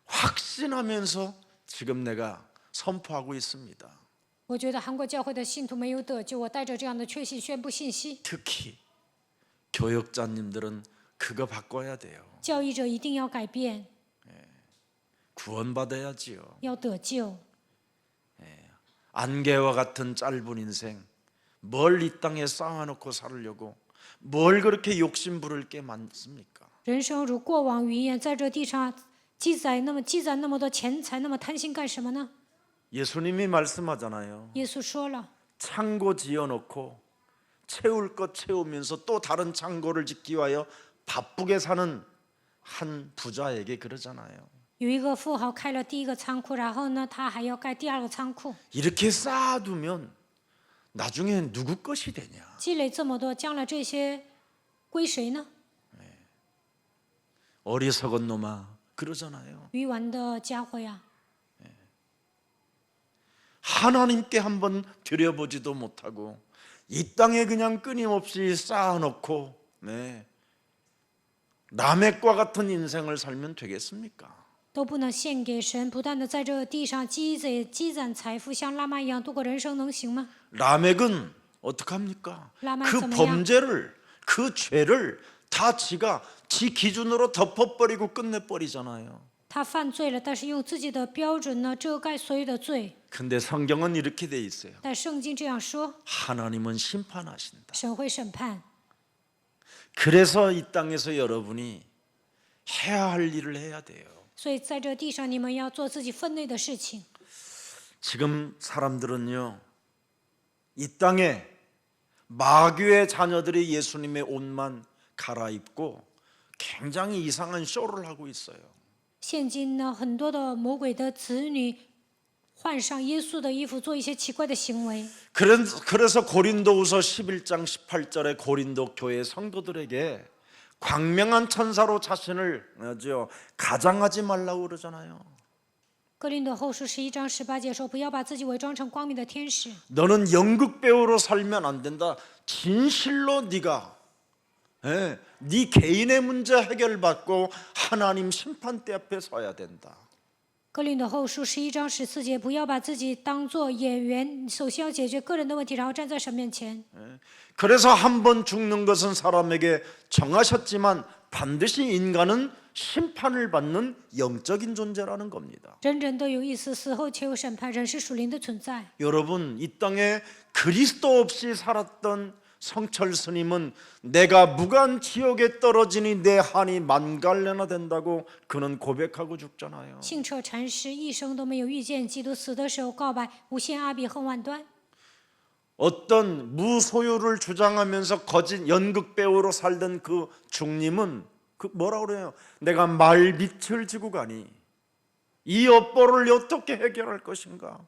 확신하면서 지금 내가 선포하고 있습니다. 我觉得韩国教会的信徒没有得救，我带着这样的确信宣布信息。 특히 교역자님들은 그거 바꿔야 돼요. 教义者一定要改变， 구원받아야지요. 要得救。 안개와 같은 짧은 인생 뭘 이 땅에 쌓아놓고 살려고 뭘 그렇게 욕심 부릴 게 많습니까? 人生如过往云烟，在这地上积攒那么多钱财，那么贪心干什么呢？ 예수님이 말씀하잖아요. 耶稣说了， 창고 지어놓고 채울 것 채우면서 또 다른 창고를 짓기 위하여 바쁘게 사는 한 부자에게 그러잖아요. 有一个富豪开了第一个仓库，然后呢，他还要盖第二个仓库， 이렇게 쌓아두면 나중에 누구 것이 되냐? 积累这么多，将来这些归谁呢？ 어리석은 놈아 그러잖아요. 愚顽的家伙呀！ 하나님께 한번 드려보지도 못하고 이 땅에 그냥 끊임없이 쌓아놓고 남의 과 같은 인생을 살면 되겠습니까? 都不能献给神，不断的在这地上积攒财富，像拉玛一样度过人生，能行吗？ 라멕은 어떡합니까? 라멕 그怎么样？ 범죄를 그 죄를 다 지가 지 기준으로 덮어버리고 끝내버리잖아요. 他犯罪了，但是用自己的标准呢遮盖所有的罪。 근데 성경은 이렇게 돼 있어요. 但圣经这样说， 하나님은 심판하신다. 神会审判。 그래서 이 땅에서 여러분이 해야 할 일을 해야 돼요. 所以在这地上，你们要做自己分内的事情。 지금 사람들은요, 이 땅에 마귀의 자녀들이 예수님의 옷만 갈아입고 굉장히 이상한 쇼를 하고 있어요. 现今呢，很多的魔鬼的子女换上耶稣的衣服，做一些奇怪的行为。 그래서 고린도후서 11장 18절에 고린도 교회 성도들에게 광명한 천사로 자신을 가장하지 말라고 그러잖아요. 哥林多后书11章18节说：“不要把自己伪装成光明的天使。 너는 연극 배우로 살면 안 된다. 진실로 네가 네 개인의 문제 해결받고 하나님 심판대 앞에 서야 된다. 哥林多后书11章14节，不要把自己当作演员，首先要解决个人的问题，然后站在神面前。 그래서 한 번 죽는 것은 사람에게 정하셨지만 반드시 인간은 심판을 받는 영적인 존재라는 겁니다. 人人都有意思，死后且有审判，人是属灵的存在。 여러분, 이 땅에 그리스도 없이 살았던 성철 스님은 내가 무간 지옥에 떨어지니 내 한이 만갈래나 된다고 그는 고백하고 죽잖아요. 信彻禅师一生都没有遇见基督，死的时候告白无限阿比恨万端。 어떤 무소유를 주장하면서 거짓 연극 배우로 살던 그 중님은 뭐라 그래요? 내가 말빛을 지고 가니 이 업보를 어떻게 해결할 것인가?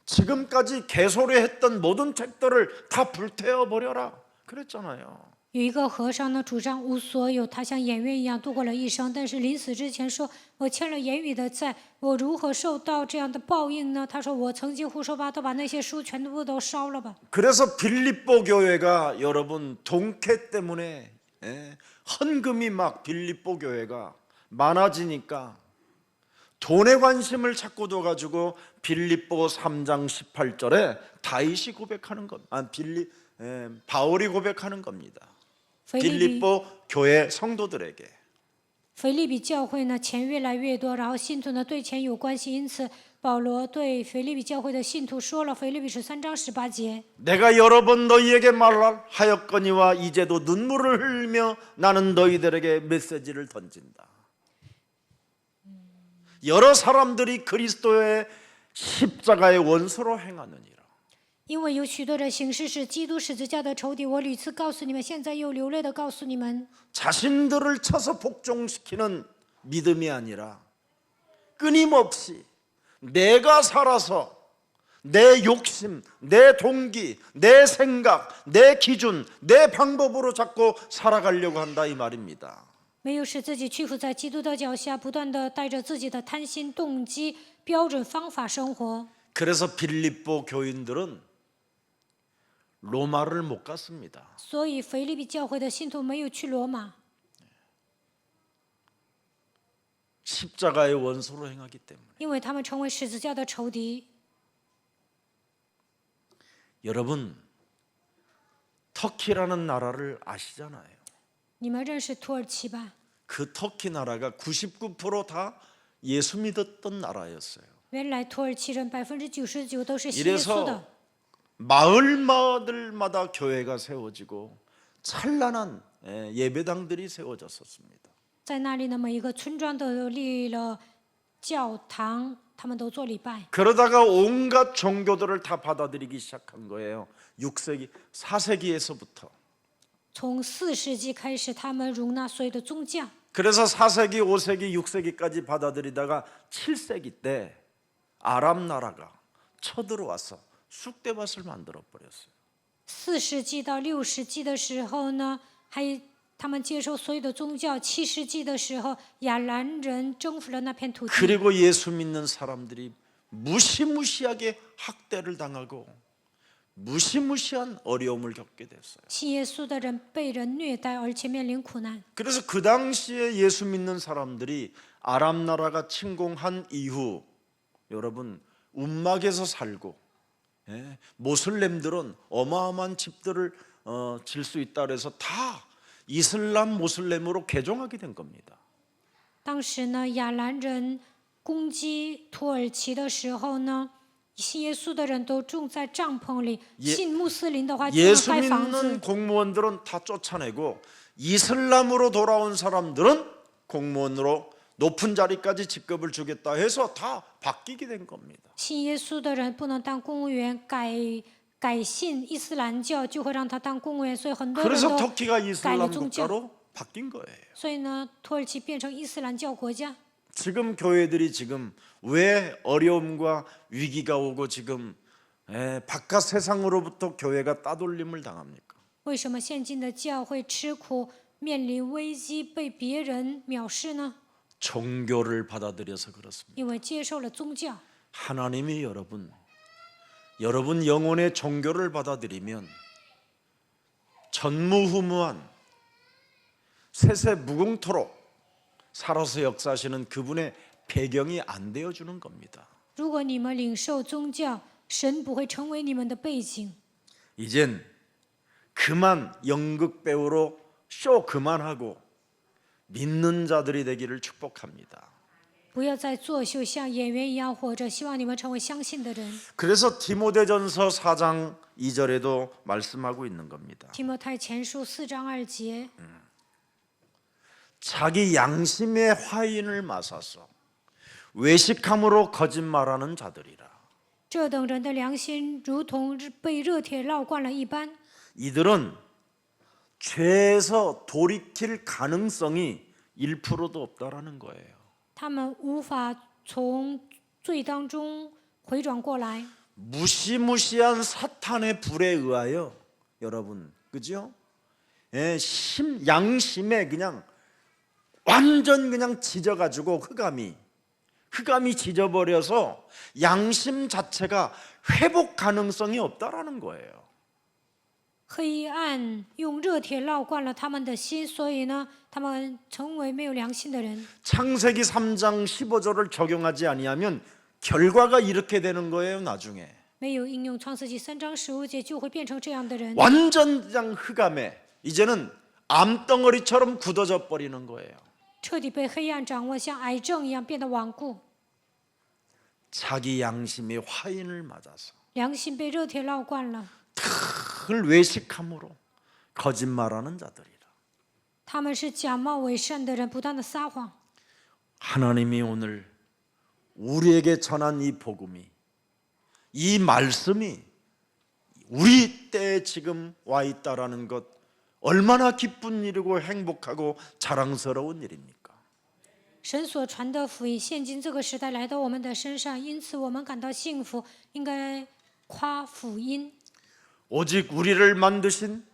지금까지 개소리했던 모든 책들을 다 불태워 버려라 그랬잖아요. 有一个和尚呢，主张无所有，他像演员一样度过了一生，但是临死之前说：“我欠了言语的债，我如何受到这样的报应呢？”他说：“我曾经胡说八道，把那些书全部都烧了吧。” 그래서 빌립보 교회가 여러분 동캐 때문에 헌금이 막 빌립보 교회가 많아지니까 돈에 관심을 자꾸 둬가지고 빌립보 3장 18절에 다윗이 고백하는 것, 바울이 고백하는 겁니다. 빌립보 교회 성도들에게. 腓立比教会呢，钱越来越多，然后信徒呢对钱有关系，因此保罗对腓立比教会的信徒说了，腓立比书3章18节。 내가 여러 번 너희에게 말하였거니와 이제도 눈물을 흘리며 나는 너희들에게 메시지를 던진다. 여러 사람들이 그리스도의 십자가의 원수로 행하느니라. 因为有许多的形式是基督十字架的仇敌，我屡次告诉你们，现在又流泪的告诉你们， 자신들을 쳐서 복종시키는 믿음이 아니라 끊임없이 내가 살아서 내 욕심, 내 동기, 내 생각, 내 기준, 내 방법으로 자꾸 살아가려고 한다 이 말입니다. 没有使自己屈服在基督的脚下，不断的带着自己的贪心、动机、标准方法生活。 그래서 빌립보 교인들은 로마를 못 갔습니다. 所以腓立比教会的信徒没有去罗马， 십자가의 원수로 행하기 때문에. 因为他们成为十字架的仇敌。 여러분, 터키라는 나라를 아시잖아요. 你们认识土耳其吧？ 그 터키 나라가 99%다 예수 믿었던 나라였어요. 原来土耳其人99%都是信耶稣 이래서 的， 마을마들마다 교회가 세워지고 찬란한 예배당들이 세워졌었습니다. 在那里呢，每一个村庄都有立了教堂，他们都做礼拜。 그러다가 온갖 종교들을 다 받아들이기 시작한 거예요. 6세기, 4세기에서부터. 从4世纪开始，他们容纳所有的宗教。 그래서 4세기, 5세기, 6세기까지 받아들이다가 7세기 때 아랍 나라가 쳐들어와서 쑥대밭을 만들어 버렸어요. 4世纪到6世纪的时候呢，他们接受所有的宗教。7世纪的时候，亚兰人征服了那片土地。 그리고 예수 믿는 사람들이 무시무시하게 학대를 당하고 무시무시한 어려움을 겪게 됐어요. 信耶稣的人被人虐待，而且面临苦难。 그래서 그 당시에 예수 믿는 사람들이 아랍 나라가 침공한 이후 여러분 움막에서 살고 모슬렘들은 어마어마한 집들을 질 수 있다 그래서 다 이슬람 모슬렘으로 개종하게 된 겁니다. 当时呢，亚兰人攻击土耳其的时候呢，信耶稣的人都住在帐篷里，信穆斯林的话就要 예수 盖房子。 믿는 공무원들은 다 쫓아내고 이슬람으로 돌아온 사람들은 공무원으로 높은 자리까지 직급을 주겠다 해서 다 바뀌게 된 겁니다. 信耶稣的人不能当公务员，改信伊斯兰教就会让他当公务员，所以很多人 그래서 都 터키가 改了 이슬람 宗教。 국가로 바뀐 거예요. 所以呢，土耳其变成伊斯兰教国家。 지금 교회들이 지금 왜 어려움과 위기가 오고 지금 바깥 세상으로부터 교회가 따돌림을 당합니까? 为什么现今的教会吃苦，面临危机，被别人藐视呢？ 종교를 받아들여서 그렇습니다. 因为接受了宗教。 하나님이 여러분 영혼의 종교를 받아들이면 전무후무한 세세무궁토록 살아서 역사하시는 그분의 배경이 안 되어주는 겁니다. 如果你们领受宗教，神不会成为你们的背景。 이젠 그만 연극 배우로 쇼 그만하고 믿는 자들이 되기를 축복합니다. 不要再作秀，像演员一样活着。希望你们成为相信的人。 그래서 디모데전서 4장 2절에도 말씀하고 있는 겁니다. 提摩太前书4章2节， 자기 양심의 화인을 마사서 외식함으로 거짓말하는 자들이라. 这等人的良心如同被热铁烙惯了一般。 이들은 죄에서 돌이킬 가능성이 1%도 없다라는 거예요. 他们无法从罪当中回转过来。 무시무시한 사탄의 불에 의하여 여러분, 그죠? 양심에 그냥 완전 그냥 지져가지고 흑암이 지져버려서 양심 자체가 회복 가능성이 없다라는 거예요. 黑暗用热铁烙惯了他们的心，所以呢，他们成为没有良心的人。 창세기 3장 15절을 적용하지 아니하면 결과가 이렇게 되는 거예요. 나중에 没有应用创世纪3章15节，就会变成这样的人。 완전 그냥 흑암에 이제는 암덩어리처럼 굳어져 버리는 거예요. 彻底被黑暗掌握，像癌症一样变得顽固。 자기 양심의 화인을 맞아서 良心被热铁烙惯了， 그걸 외식함으로 거짓말하는 자들이라. 他们是假冒伪善的人，不断的撒谎。 하나님이 오늘 우리에게 전한 이 복음이, 이 말씀이 우리 때에 지금 와 있다라는 것, 얼마나 기쁜 일이고 행복하고 자랑스러운 일입니까? 神所传的福音，现今这个时代来到我们的身上，因此我们感到幸福，应该夸福音。 오직 우리를 만드신,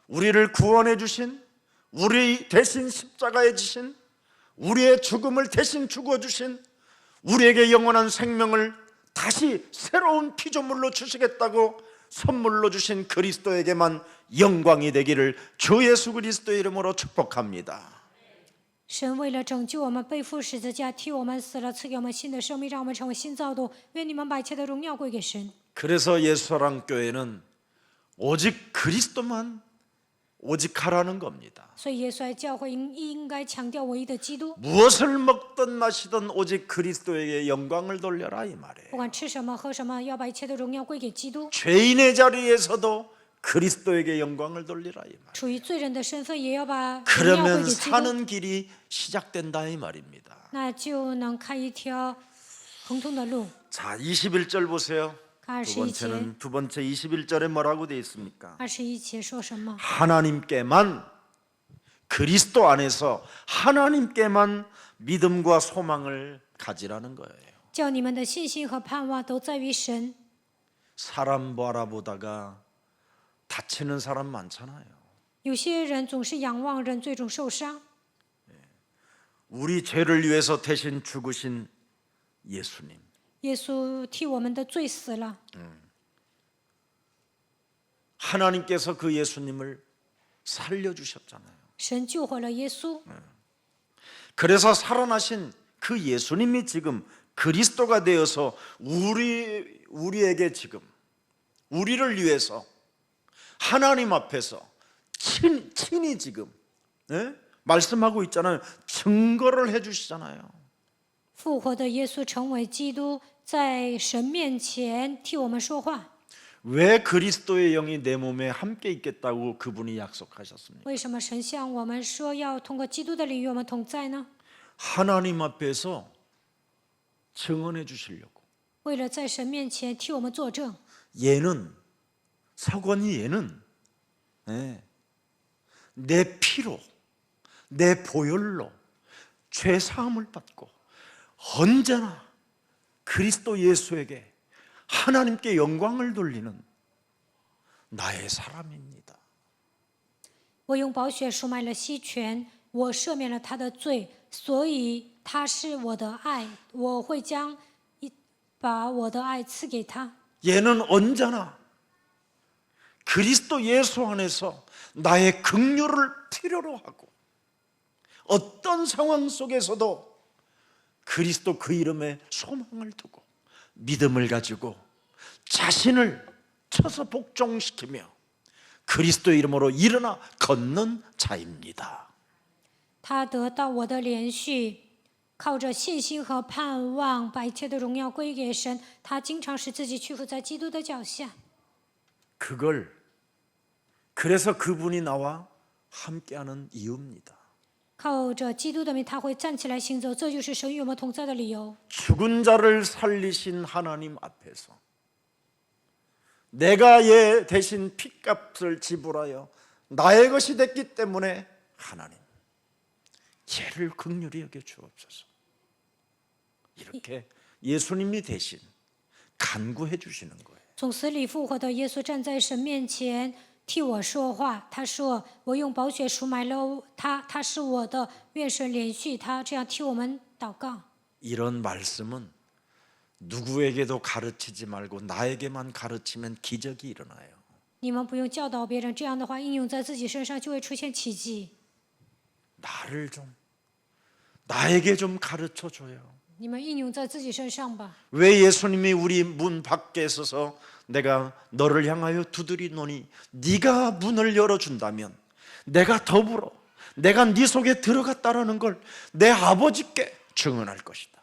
우리를 구원해 주신, 우리 대신 십자가에 지신, 우리의 죽음을 대신 죽어주신, 우리에게 영원한 생명을 다시 새로운 피조물로 주시겠다고 선물로 주신 그리스도에게만 영광이 되기를 주 예수 그리스도의 이름으로 축복합니다. 神为了拯救我们，背负十字架，替我们死了，赐给我们新的生命，让我们成为新造物。愿你们把一切的荣耀归给神。 그래서 예수사랑교회는 오직 그리스도만 오직하라는 겁니다. 所以耶稣爱教会应该强调唯一的基督， 무엇을 먹든 마시든 오직 그리스도에게 영광을 돌려라 이 말이에요. 不管吃什么喝什么，要把一切的荣耀归给基督。 죄인의 자리에서도 그리스도에게 영광을 돌리라 이 말. 处于罪人的身份，也要把荣耀归 그러면 给基督， 사는 길이 시작된다 이 말입니다. 那就能开一条亨通的路。 자, 21절 보세요. 看21节， 두 번째 21절에 뭐라고 되어 있습니까? 21节说什么？ 하나님께만, 그리스도 안에서 하나님께만 믿음과 소망을 가지라는 거예요. 叫你们的信心和盼望都在于神。 사람 바라보다가 다치는 사람 많잖아요. 有些人总是仰望人，最终受伤。 우리 죄를 위해서 대신 죽으신 예수님. 耶稣替我们的罪死了， 하나님께서 그 예수님을 살려주셨잖아요. 神救活了耶稣。 그래서 살아나신 그 예수님이 지금 그리스도가 되어서 우리에게 지금 우리를 위해서 하나님 앞에서 친히 지금 말씀하고 있잖아요. 증거를 해주시잖아요. 复活的耶稣成为基督，在神面前替我们说话。 왜 그리스도의 영이 내 몸에 함께 있겠다고 그분이 약속하셨습니까? 为什么神向我们说要通过基督的领域我们同在呢？ 하나님 앞에서 증언해 주시려고. 为了在神面前替我们作证。 서건이 얘는 내 피로, 내 보혈로 죄 사함을 받고 언제나 그리스도 예수에게 하나님께 영광을 돌리는 나의 사람입니다. 我用宝血赎买了西泉，我赦免了他的罪，所以他是我的爱，我会把我的爱赐给他。 얘는 언제나 그리스도 예수 안에서 나의 긍휼을 필요로 하고 어떤 상황 속에서도 그리스도 그 이름에 소망을 두고 믿음을 가지고 자신을 쳐서 복종시키며 그리스도 이름으로 일어나 걷는 자입니다. 他得到我的连续，靠着信心和盼望，把一切的荣耀归给神。他经常使自己屈服在基督的脚下。 그래서 그분이 나와 함께하는 이유입니다. 靠着基督的名，他会站起来行走，这就是神与我们同在的理由。 죽은 자를 살리신 하나님 앞에서 내가 얘 대신 핏값을 지불하여 나의 것이 됐기 때문에 하나님 얘를 긍휼히 여겨 주옵소서. 이렇게 예수님이 대신 간구해 주시는 거예요. 从死里复活的耶稣站在神面前替我说话。他说：“我用宝血赎买了他，他是我的，愿神连续他。”这样替我们祷告。 이런 말씀은 누구에게도 가르치지 말고 나에게만 가르치면 기적이 일어나요. 你们不用教导别人，这样的话应用在自己身上就会出现奇迹。 나에게 좀 가르쳐 줘요. 你们应用在自己身上吧。 왜 예수님이 우리 문 밖에 서서 내가 너를 향하여 두드리노니 네가 문을 열어준다면 내가 더불어 내가 네 속에 들어갔다라는 걸 내 아버지께 증언할 것이다.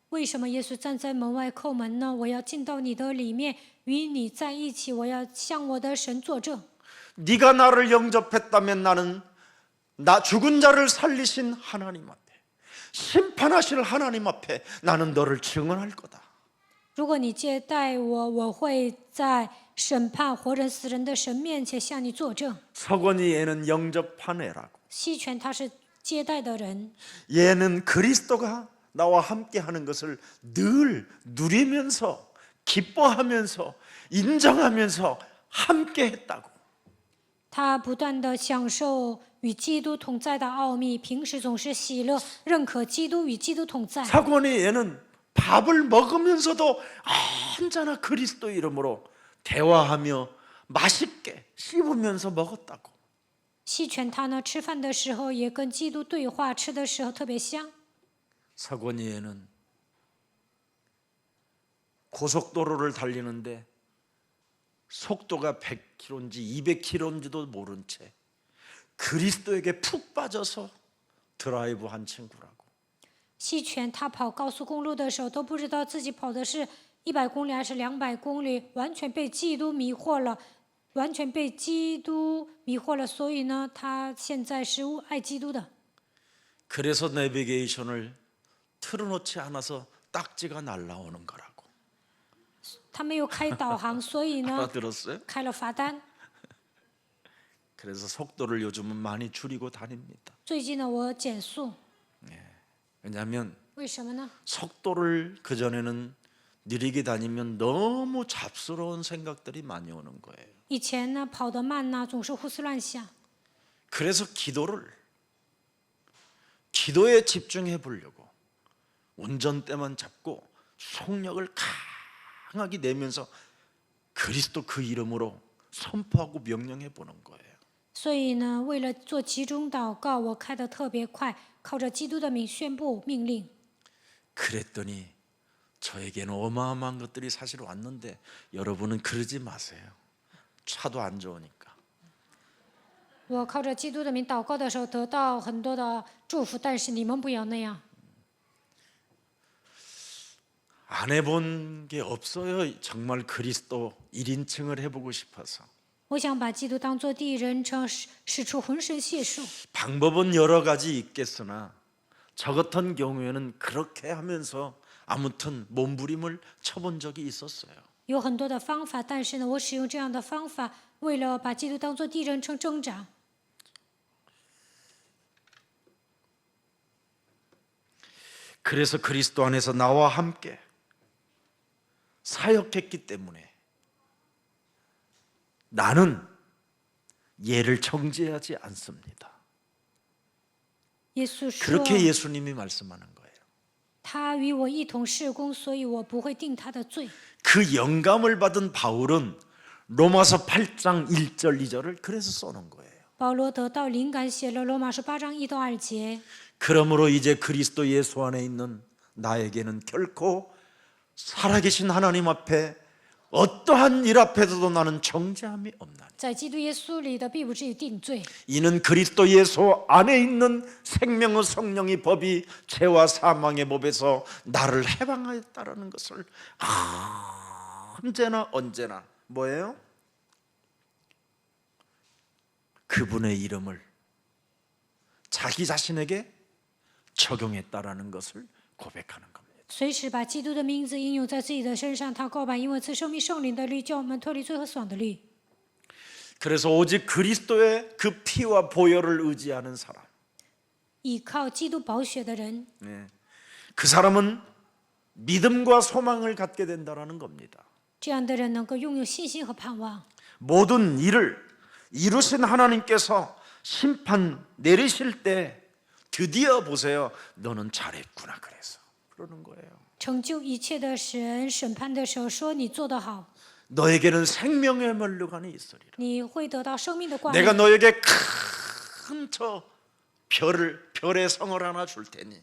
为什么耶稣站在门外叩门呢？我要进到你的里面，与你在一起。我要向我的神作证。 네가 나를 영접했다면 나는 나 죽은 자를 살리신 하나님 앞에 심판하실 하나님 앞에 나는 너를 증언할 거다. 如果你接待我，我会在审判活人死人的神面前向你作证。 서건이 얘는 영접한 애라고. 西泉他是接待的人， 얘는 그리스도가 나와 함께 하는 것을 늘 누리면서 기뻐하면서 인정하면서 함께 했다고. 他不断的享受与基督同在的奥秘，平时总是喜乐，认可基督与基督同在。 사건이 얘는 밥을 먹으면서도 언제나 그리스도 이름으로 대화하며 맛있게 씹으면서 먹었다고. 西泉他呢，吃饭的时候也跟基督对话，吃的时候特别香。 사건이 얘는 고속도로를 달리는데 속도가 100km인지 200km인지도 모른 채 그리스도에게 푹 빠져서 드라이브한 친구라고. 西泉他跑高速公路的时候都不知道自己跑的是100公里还是200公里，完全被基督迷惑了，所以呢，他现在是爱基督的。 그래서 내비게이션을 틀어놓지 않아서 딱지가 날라오는 거라고. 他没有开导航，所以呢， 알아들었어요? 开了罚单。 그래서 속도를 요즘은 많이 줄이고 다닙니다. 最近呢，我减速， 왜냐하면 为什么呢？ 속도를 그전에는 느리게 다니면 너무 잡스러운 생각들이 많이 오는 거예요. 以前呢，跑得慢呢，总是胡思乱想。 그래서 기도에 집중해 보려고 운전대만 잡고 속력을 강하게 내면서 그리스도 그 이름으로 선포하고 명령해 보는 거예요. 所以呢，为了做集中祷告，我开得特别快，靠着基督的名宣布命令。 그랬더니 저에게는 어마어마한 것들이 사실 왔는데 여러분은 그러지 마세요. 차도 안 좋으니까. 我靠着基督的名祷告的时候，得到很多的祝福，但是你们不要那样。 안 해본 게 없어요. 정말 그리스도 1인칭을 해보고 싶어서. 我想把基督当作第一人称，使出浑身解数。 방법은 여러 가지 있겠으나 저 같은 경우에는 그렇게 하면서 아무튼 몸부림을 쳐본 적이 있었어요. 有很多的方法，但是呢，我使用这样的方法，为了把基督当作第一人称挣扎。 그래서 그리스도 안에서 나와 함께 사역했기 때문에 나는 얘를 정죄하지 않습니다. 耶稣说 그렇게 예수님이 말씀하는 거예요. 他与我一同事工，所以我不会定他的罪。 그 영감을 받은 바울은 로마서 8장 1절 2절을 그래서 써놓은 거예요. 保罗得到灵感，写了罗马书8章1到2节。 그러므로 이제 그리스도 예수 안에 있는 나에게는 결코 살아계신 하나님 앞에 어떠한 일 앞에서도 나는 정죄함이 없나니. 在基督耶稣里的，必不至于定罪。 이는 그리스도 예수 안에 있는 생명의 성령의 법이 죄와 사망의 법에서 나를 해방하였다라는 것을 언제나 뭐예요? 그분의 이름을 자기 자신에게 적용했다라는 것을 고백하는 겁니다. 随时把基督的名字应用在自己的身上，他告白，因为赐生命圣灵的律，叫我们脱离罪和死亡的律。 그래서 오직 그리스도의 그 피와 보혈을 의지하는 사람, 倚靠基督宝血的人， 그 사람은 믿음과 소망을 갖게 된다라는 겁니다. 这样的人能够拥有信心和盼望。 모든 일을 이루신 하나님께서 심판 내리실 때 드디어 보세요. 너는 잘했구나 그래서 그러는 거예요. 成就一切的神审判的时候说：“你做得好， 너에게는 생명의 면류관이 있으리라. 你会得到生命的冠 내가 冕。 너에게 큰 저 별의 성을 하나 줄 테니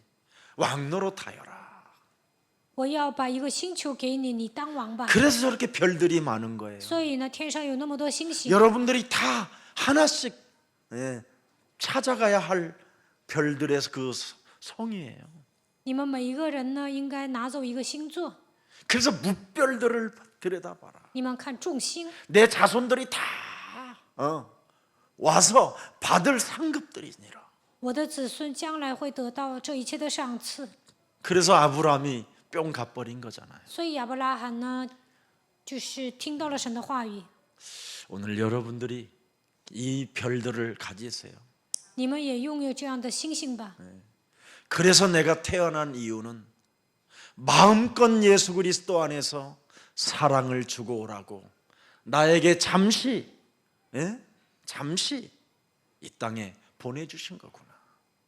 왕노로 타여라. 我要把一个星球给你，你当王吧。 그래서 저렇게 별들이 많은 거예요. 所以呢，天上有那么多星星， 여러분들이 다 하나씩 찾아가야 할 별들의 그 성이에요. 你们每一个人呢，应该拿走一个星座。 그래서 무별들을 들여다봐라. 你们看众星， 내 자손들이 다 와서 받을 상급들이니라. 我的子孙将来会得到这一切的赏赐。 그래서 아브라함이 뿅 가버린 거잖아요. 所以亚伯拉罕呢，就是听到了神的话语。 오늘 여러분들이 이 별들을 가지세요. 你们也拥有这样的星星吧。 그래서 내가 태어난 이유는 마음껏 예수 그리스도 안에서 사랑을 주고 오라고 나에게 잠시 이 땅에 보내주신 거구나.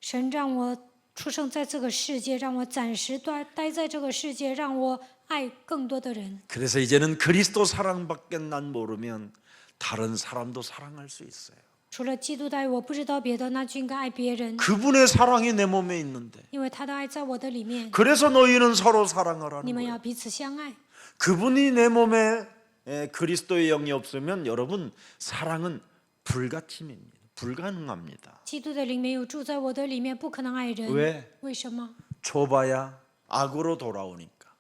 神让我出生在这个世界，让我暂时待在这个世界，让我爱更多的人。 그래서 이제는 그리스도 사랑밖에 난 모르면 다른 사람도 사랑할 수 있어요. 除了基督的爱，我不知道别的，那就应该爱别人， 그분의 사랑이 내 몸에 있는데 因为他的爱在我的里面。 그래서 너희는 서로 사랑하라는 你们 거예요. 要彼此相爱。 그분이 내 몸에 그리스도의 영이 없으면 여러분 사랑은 불가침입니다. 불가능합니다. 基督的灵没有住在我的里面，不可能爱人。 왜? 为什么？ 줘봐야 악으로 돌아오니까.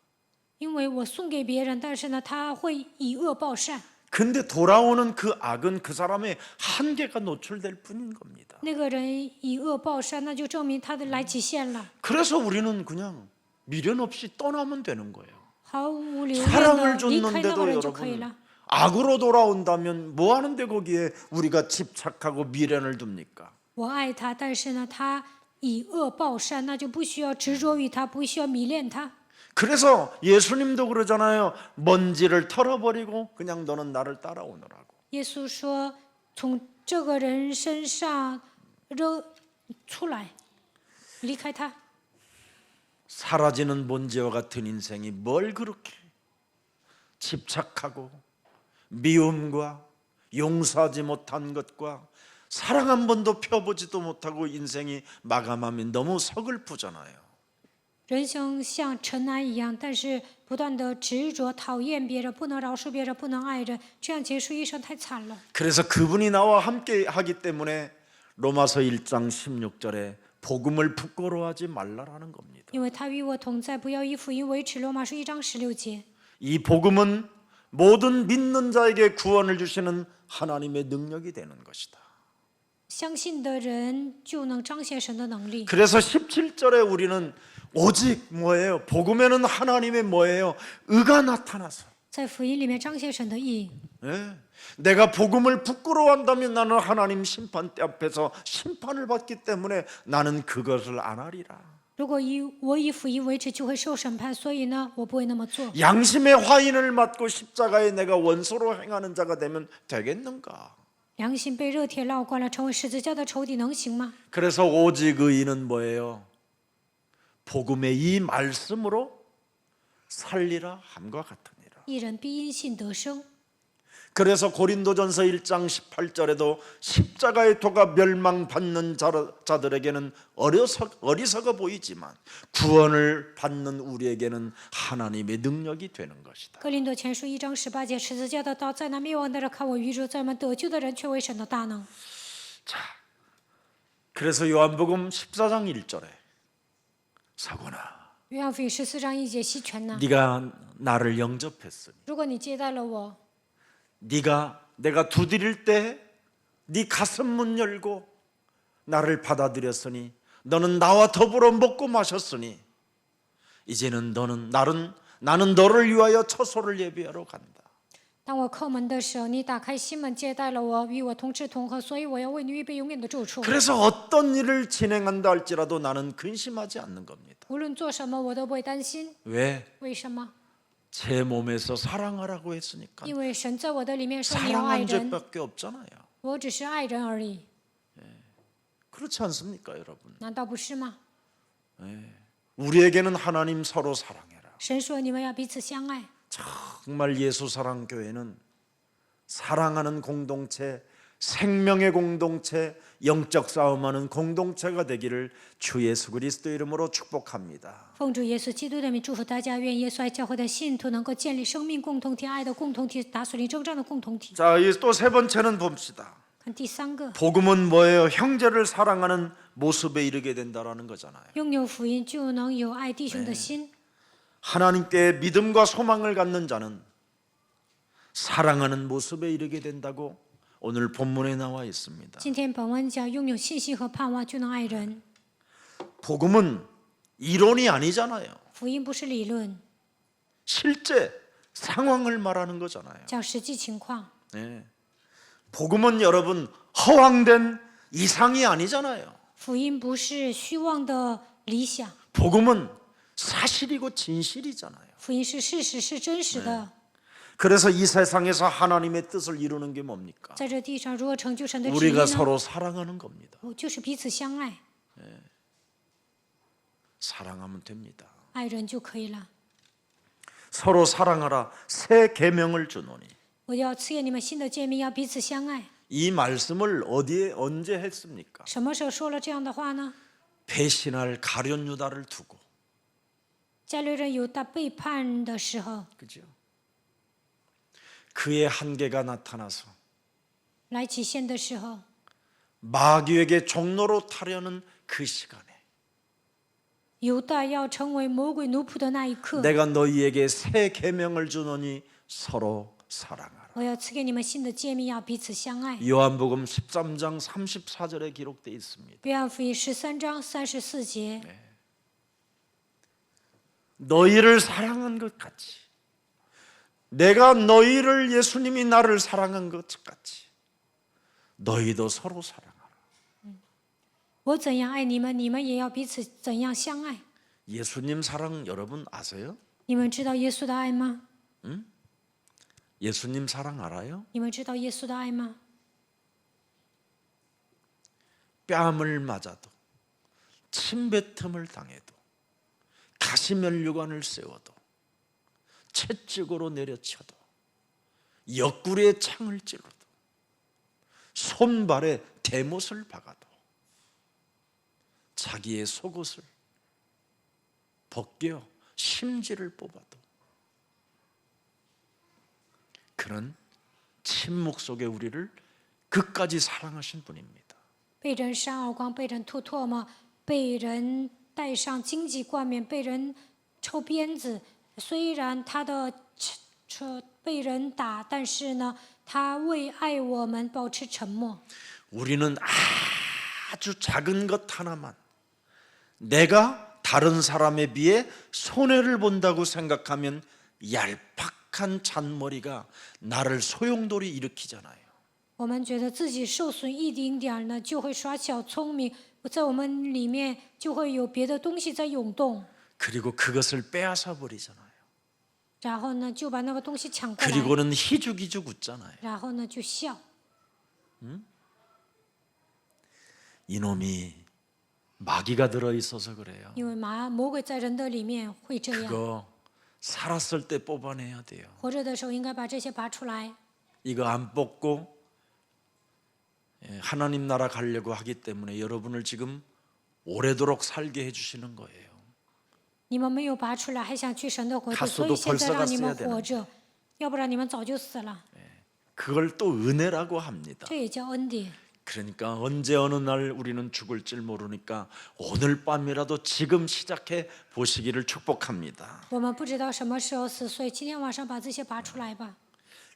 因为我送给别人，但是呢，他会以恶报善。 근데 돌아오는 그 악은 그 사람의 한계가 노출될 뿐인 겁니다. 那个人以恶报善，那就证明他的来极限了， 그래서 우리는 그냥 미련 없이 떠나면 되는 거예요. 毫无留恋 사랑을 的离开那个 줬는데도 人就可以 여러분 了。 악으로 돌아온다면 뭐 하는데 거기에 우리가 집착하고 미련을 둡니까? 我爱他，但是呢，他以恶报善，那就不需要执着于他，不需要迷恋他。 그래서 예수님도 그러잖아요. 먼지를 털어버리고 그냥 너는 나를 따라오느라고. 耶稣说：“从这个人身上扔出来，离开他。 사라지는 먼지와 같은 인생이 뭘 그렇게 집착하고 미움과 용서하지 못한 것과 사랑 한 번도 펴보지도 못하고 인생이 마감하면 너무 서글프잖아요. 人生像尘埃一样，但是不断的执着、讨厌别人，不能饶恕别人，不能爱人，这样结束一生太惨了。 그래서 그분이 나와 함께 하기 때문에 로마서 1장 16절에 복음을 부끄러워하지 말라라는 겁니다. 因为他与我同在，不要以福音为耻。罗马书1章16节。 이 복음은 모든 믿는 자에게 구원을 주시는 하나님의 능력이 되는 것이다. 相信的人就能彰显神的能力。 그래서 17절에 우리는 오직 뭐예요? 복음에는 하나님의 뭐예요? 의가 나타나서 在福音里面彰显神的义。 내가 복음을 부끄러워한다면 나는 하나님 심판대 앞에서 심판을 받기 때문에 나는 그것을 안 하리라. 如果我以福音为耻，就会受审判，所以呢，我不会那么做。 양심의 화인을 맞고 십자가에 내가 원수로 행하는 자가 되면 되겠는가? 良心被热铁烙惯了，成为十字架的仇敌，能行吗？ 그래서 오직 의인은 뭐예요? 복음의 이 말씀으로 살리라 함과 같으니라. 一人必因信得生。 그래서 고린도전서 1장 18절에도 십자가의 도가 멸망받는 자들에게는 어리석어 보이지만 구원을 받는 우리에게는 하나님의 능력이 되는 것이다. 哥林多前书1章18节，十字架的刀在那灭亡的人看为愚拙，在我们得救的人却为神的大能。 그래서 요한복음 14장 1절에 사고나 约翰福音14章1节，西全呐， 네가 나를 영접했으니 如果你接待了我， 내가 두드릴 때 네 가슴 문 열고 나를 받아들였으니 너는 나와 더불어 먹고 마셨으니 이제는 나는 너를 위하여 처소를 예비하러 간다. 当我叩门的时候，你打开心门接待了我，与我同吃同喝，所以我要为你预备永远的住处。 그래서 어떤 일을 진행한다 할지라도 나는 근심하지 않는 겁니다. 无论做什么，我都不会担心。 왜? 为什么？ 제 몸에서 사랑하라고 했으니까. 因为神在我的里面说你要爱 사랑한 人， 죄밖에 없잖아요. 我只是爱人而已， 그렇지 않습니까, 여러분? 难道不是吗？ 우리에게는 하나님 서로 사랑해라. 神说你们要彼此相爱。 정말 예수사랑교회는 사랑하는 공동체, 생명의 공동체, 영적 싸움하는 공동체가 되기를 주 예수 그리스도 이름으로 축복합니다. 奉主耶稣基督的名祝福大家，愿耶稣爱教会的信徒能够建立生命共同体、爱的共同体、打属灵征战的共同体。 자, 또 세 번째는 봅시다. 看第三个， 복음은 뭐예요? 형제를 사랑하는 모습에 이르게 된다라는 거잖아요. 拥有福音就能有爱弟兄的心。 하나님께 믿음과 소망을 갖는 자는 사랑하는 모습에 이르게 된다고 오늘 본문에 나와 있습니다. 今天本文讲拥有信心和盼望就能爱人。 복음은 이론이 아니잖아요. 福音不是理论， 실제 상황을 말하는 거잖아요. 讲实际情况。 네. 복음은 여러분 허황된 이상이 아니잖아요. 福音不是虚妄的理想， 복음은 사실이고 진실이잖아요. 福音是事实，是真实的。 그래서 이 세상에서 하나님의 뜻을 이루는 게 뭡니까? 在这地上，如何成就神的旨意 우리가 呢？ 서로 사랑하는 겁니다. 就是彼此相爱， 사랑하면 됩니다. 爱人就可以了。 서로 사랑하라 새 계명을 주노니. 我要赐给你们新的诫命，要彼此相爱。 이 말씀을 어디에 언제 했습니까? 什么时候说了这样的话呢？ 배신할 가룟 유다를 두고. 加略人犹大背叛的时候， 그죠? 그의 한계가 나타나서 来体现的时候， 마귀에게 종로로 타려는 그 시간에 犹大要成为魔鬼奴仆的那一刻， 내가 너희에게 새 계명을 주노니 서로 사랑하라. 我要赐给你们新的诫命，要彼此相爱。 요한복음 13장 34절에 기록되어 있습니다. 约翰福音13章34节， 너희를 사랑한 것 같이 내가 너희를 예수님이 나를 사랑한 것 같이 너희도 서로 사랑하라. 我怎样爱你们，你们也要彼此怎样相爱。 예수님 사랑 여러분 아세요? 你们知道耶稣的爱吗？ 예수님 사랑 알아요? 你们知道耶稣的爱吗？ 뺨을 맞아도 침뱉음을 당해도 가시면류관을 세워도 채찍으로 내려쳐도 옆구리에 창을 찔러도 손발에 대못을 박아도 자기의 속옷을 벗겨 심지를 뽑아도 그는 침묵 속에 우리를 끝까지 사랑하신 분입니다. 被人扇耳光，被人吐唾沫，被人戴上荆棘冠冕，被人抽鞭子。虽然他的被人打，但是呢，他为爱我们保持沉默。 우리는 아주 작은 것 하나만 내가 다른 사람에 비해 손해를 본다고 생각하면 얄팍한 잔머리가 나를 소용돌이 일으키잖아요. 我们觉得自己受损一丁点儿呢，就会耍小聪明，在我们里面就会有别的东西在涌动， 그리고 그것을 빼앗아 버리잖아요. 然后呢就把那个东西抢过来， 그리고는 희죽희죽 웃잖아요. 然后呢就笑。 이놈이 마귀가 들어 있어서 그래요. 因为魔鬼在人的里面会这样， 그거 살았을 때 뽑아내야 돼요. 活着的时候应该把这些拔出来。 이거 안 뽑고 하나님 나라 가려고 하기 때문에 여러분을 지금 오래도록 살게 해주시는 거예요. 你们没有拔出来，还想去神的国度， 갔어도 所以现在 벌써 让你们 갔어야 活着，要不然你们早就死了。 그걸 또 은혜라고 합니다. 这也叫恩典。 그러니까 언제 어느 날 우리는 죽을 줄 모르니까 오늘 밤이라도 지금 시작해 보시기를 축복합니다. 我们不知道什么时候死，所以今天晚上把这些拔出来吧。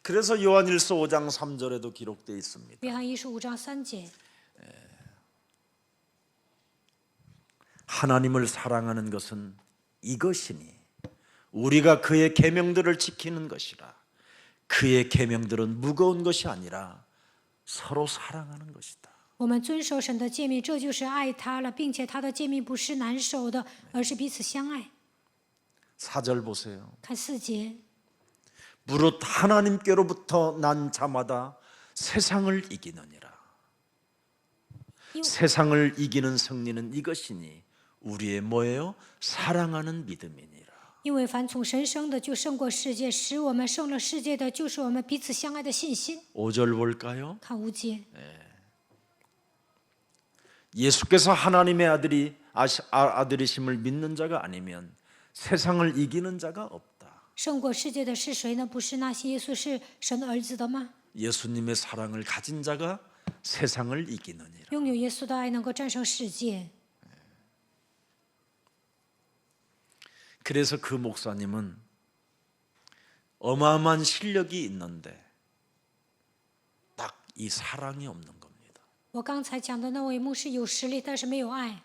그래서 요한일서 5장 3절에도 기록되어 있습니다. 约翰15章3节， 하나님을 사랑하는 것은 이것이니 우리가 그의 계명들을 지키는 것이라. 그의 계명들은 무거운 것이 아니라 서로 사랑하는 것이다. 我们遵守神的诫命，这就是爱他了，并且他的诫命不是难守的，而是彼此相爱。 4절 보세요. 看4节， 무릇 하나님께로부터 난 자마다 세상을 이기느니라. 세상을 이기는 승리는 이것이니 우리의 뭐예요? 사랑하는 믿음이니라. 因为凡从神生的，就胜过世界；使我们胜了世界的，就是我们彼此相爱的信心。 5절 볼까요? 看5节， 예수께서 하나님의 아들이심을 믿는 자가 아니면 세상을 이기는 자가 없다. 胜过世界的是谁呢？不是那些耶稣是神的儿子的吗？ 예수님의 사랑을 가진 자가 세상을 이기느니라. 拥有耶稣的爱，能够战胜世界。 그래서 그 목사님은 어마어마한 실력이 있는데 딱 이 사랑이 없는 겁니다. 我刚才讲的那位牧师有实力，但是没有爱，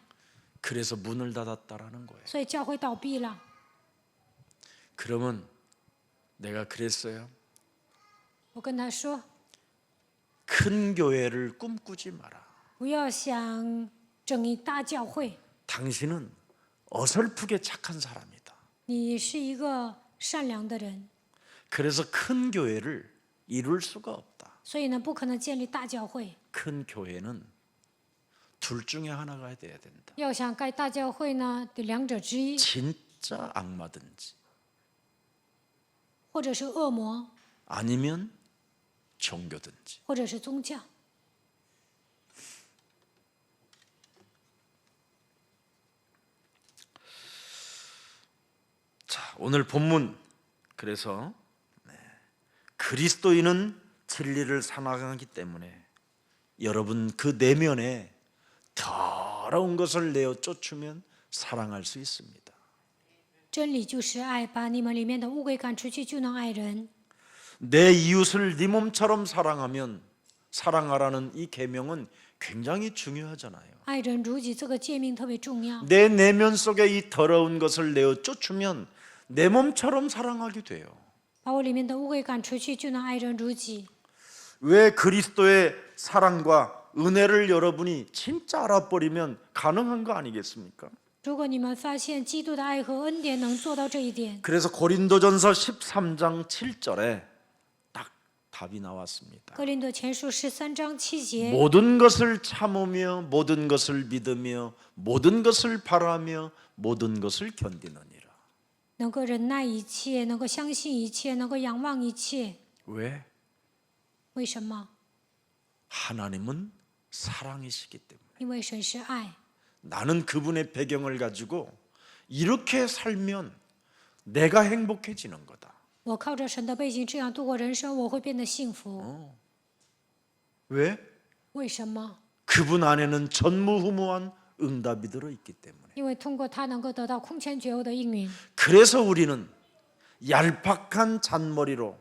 그래서 문을 닫았다라는 거예요. 所以教会倒闭了。 그러면 내가 그랬어요. 我跟他说， 큰 교회를 꿈꾸지 마라. 不要想整一大教会， 당신은 어설프게 착한 사람이다. 你是一个善良的人， 그래서 큰 교회를 이룰 수가 없다. 所以呢，不可能建立大教会。 큰 교회는 둘 중에 하나가 돼야 된다. 要想盖大教会呢，得两者之一， 진짜 악마든지 或者是恶魔， 아니면 종교든지. 或者是宗教。 자, 오늘 본문 그래서 그리스도인은 진리를 사랑하기 때문에 여러분 그 내면에 더러운 것을 내어 쫓으면 사랑할 수 있습니다. 真理就是爱，把你们里面的污秽赶出去，就能爱人。 내 이웃을 네 몸처럼 사랑하면 사랑하라는 이 계명은 굉장히 중요하잖아요. 爱人如己这个诫命特别重要。 내 내면 속에 이 더러운 것을 내어 쫓으면 내 몸처럼 사랑하게 돼요. 把我里面的污秽赶出去，就能爱人如己。 왜 그리스도의 사랑과 은혜를 여러분이 진짜 알아버리면 가능한 거 아니겠습니까? 如果你们发现基督的爱和恩典能做到这一点， 그래서 고린도전서 13장 7절에 딱 답이 나왔습니다. 哥林多前书13章7节， 모든 것을 참으며 모든 것을 믿으며 모든 것을 바라며 모든 것을 견디느니라. 能够忍耐一切，能够相信一切，能够仰望一切。 왜? 为什么？ 하나님은 사랑이시기 때문에. 因为神是爱。 나는 그분의 배경을 가지고 이렇게 살면 내가 행복해지는 거다. 我靠着神的背景这样度过人生，我会变得幸福。 왜? 为什么？ 그분 안에는 전무후무한 응답이 들어있기 때문에. 因为通过他能够得到空前绝后的应允。 그래서 우리는 얄팍한 잔머리로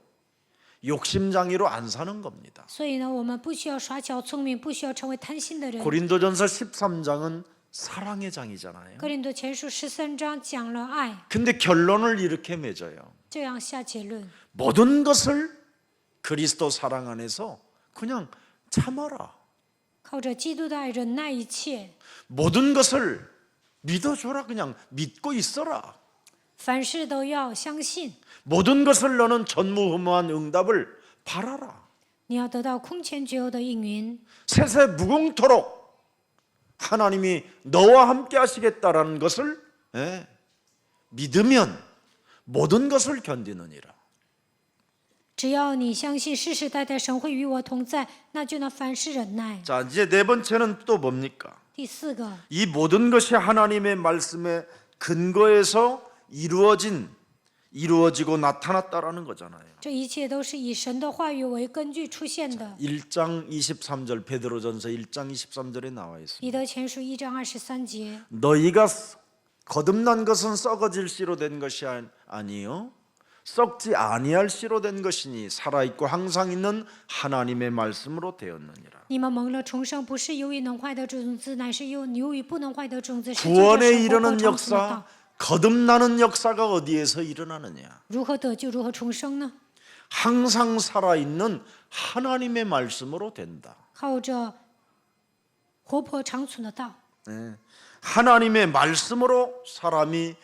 욕심장애로 안 사는 겁니다. 所以呢，我们不需要耍小聪明，不需要成为贪心的人。 고린도전서 13장은 사랑의 장이잖아요. 哥林多前书13章讲了爱， 근데 결론을 이렇게 맺어요. 这样下结论： 모든 것을 그리스도 사랑 안에서 그냥 참아라. 靠着基督的爱忍耐一切， 모든 것을 믿어줘라. 그냥 믿고 있어라. 凡事都要相信。 모든 것을 너는 전무후무한 응답을 바라라. 你要得到空前绝后的应允， 세세 무궁토록 하나님이 너와 함께 하시겠다라는 것을 믿으면 모든 것을 견디느니라. 只要你相信世世代代神会与我同在，那就能凡事忍耐。 자, 이제 네 번째는 또 뭡니까? 第四个， 이 모든 것이 하나님의 말씀의 근거에서 이루어지고 나타났다라는 거잖아요. 这一切都是以神的话语为根据出现的。 1장 23절 베드로전서 1장 23절에 나와 있습니다. 彼得前书1章23节， 너희가 거듭난 것은 썩어질 씨로 된 것이 아니요 썩지 아니할 씨로 된 것이니 살아있고 항상 있는 하나님의 말씀으로 되었느니라. 你们蒙了重生，不是由于能坏的种子，乃是由于不能坏的种子，是借着 구원에 神活 이르는 泼长存的道。 역사, 거듭나는 역사가 어디에서 일어나느냐? 如何得救，如何重生呢？ 항상 살아있는 하나님의 말씀으로 된다. 靠着活泼长存的道， 하나님의 말씀으로 사람이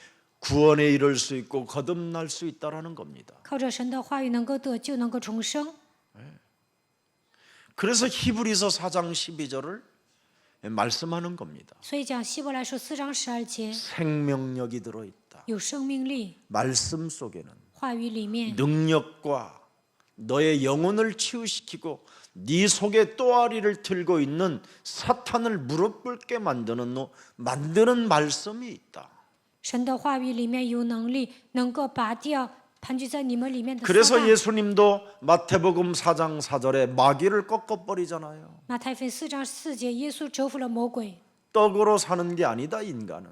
구원에 이를 수 있고 거듭날 수 있다라는 겁니다. 靠着神的话语能够得救，能够重生。 그래서 히브리서 4장 12절을 말씀하는 겁니다. 所以讲希伯来书4章12节， 생명력이 들어있다. 有生命力， 말씀 속에는 话语里面 능력과 너의 영혼을 치유시키고 네 속에 또아리를 틀고 있는 사탄을 무릎 꿇게 만드는 말씀이 있다. 神的话语里面有能力，能够拔掉盘踞在你们里面的撒 그래서 旦。 예수님도 마태복음 4장 4절에 마귀를 꺾어버리잖아요. 马太福音4章4节，耶稣折服了魔鬼。 떡으로 사는 게 아니다. 인간은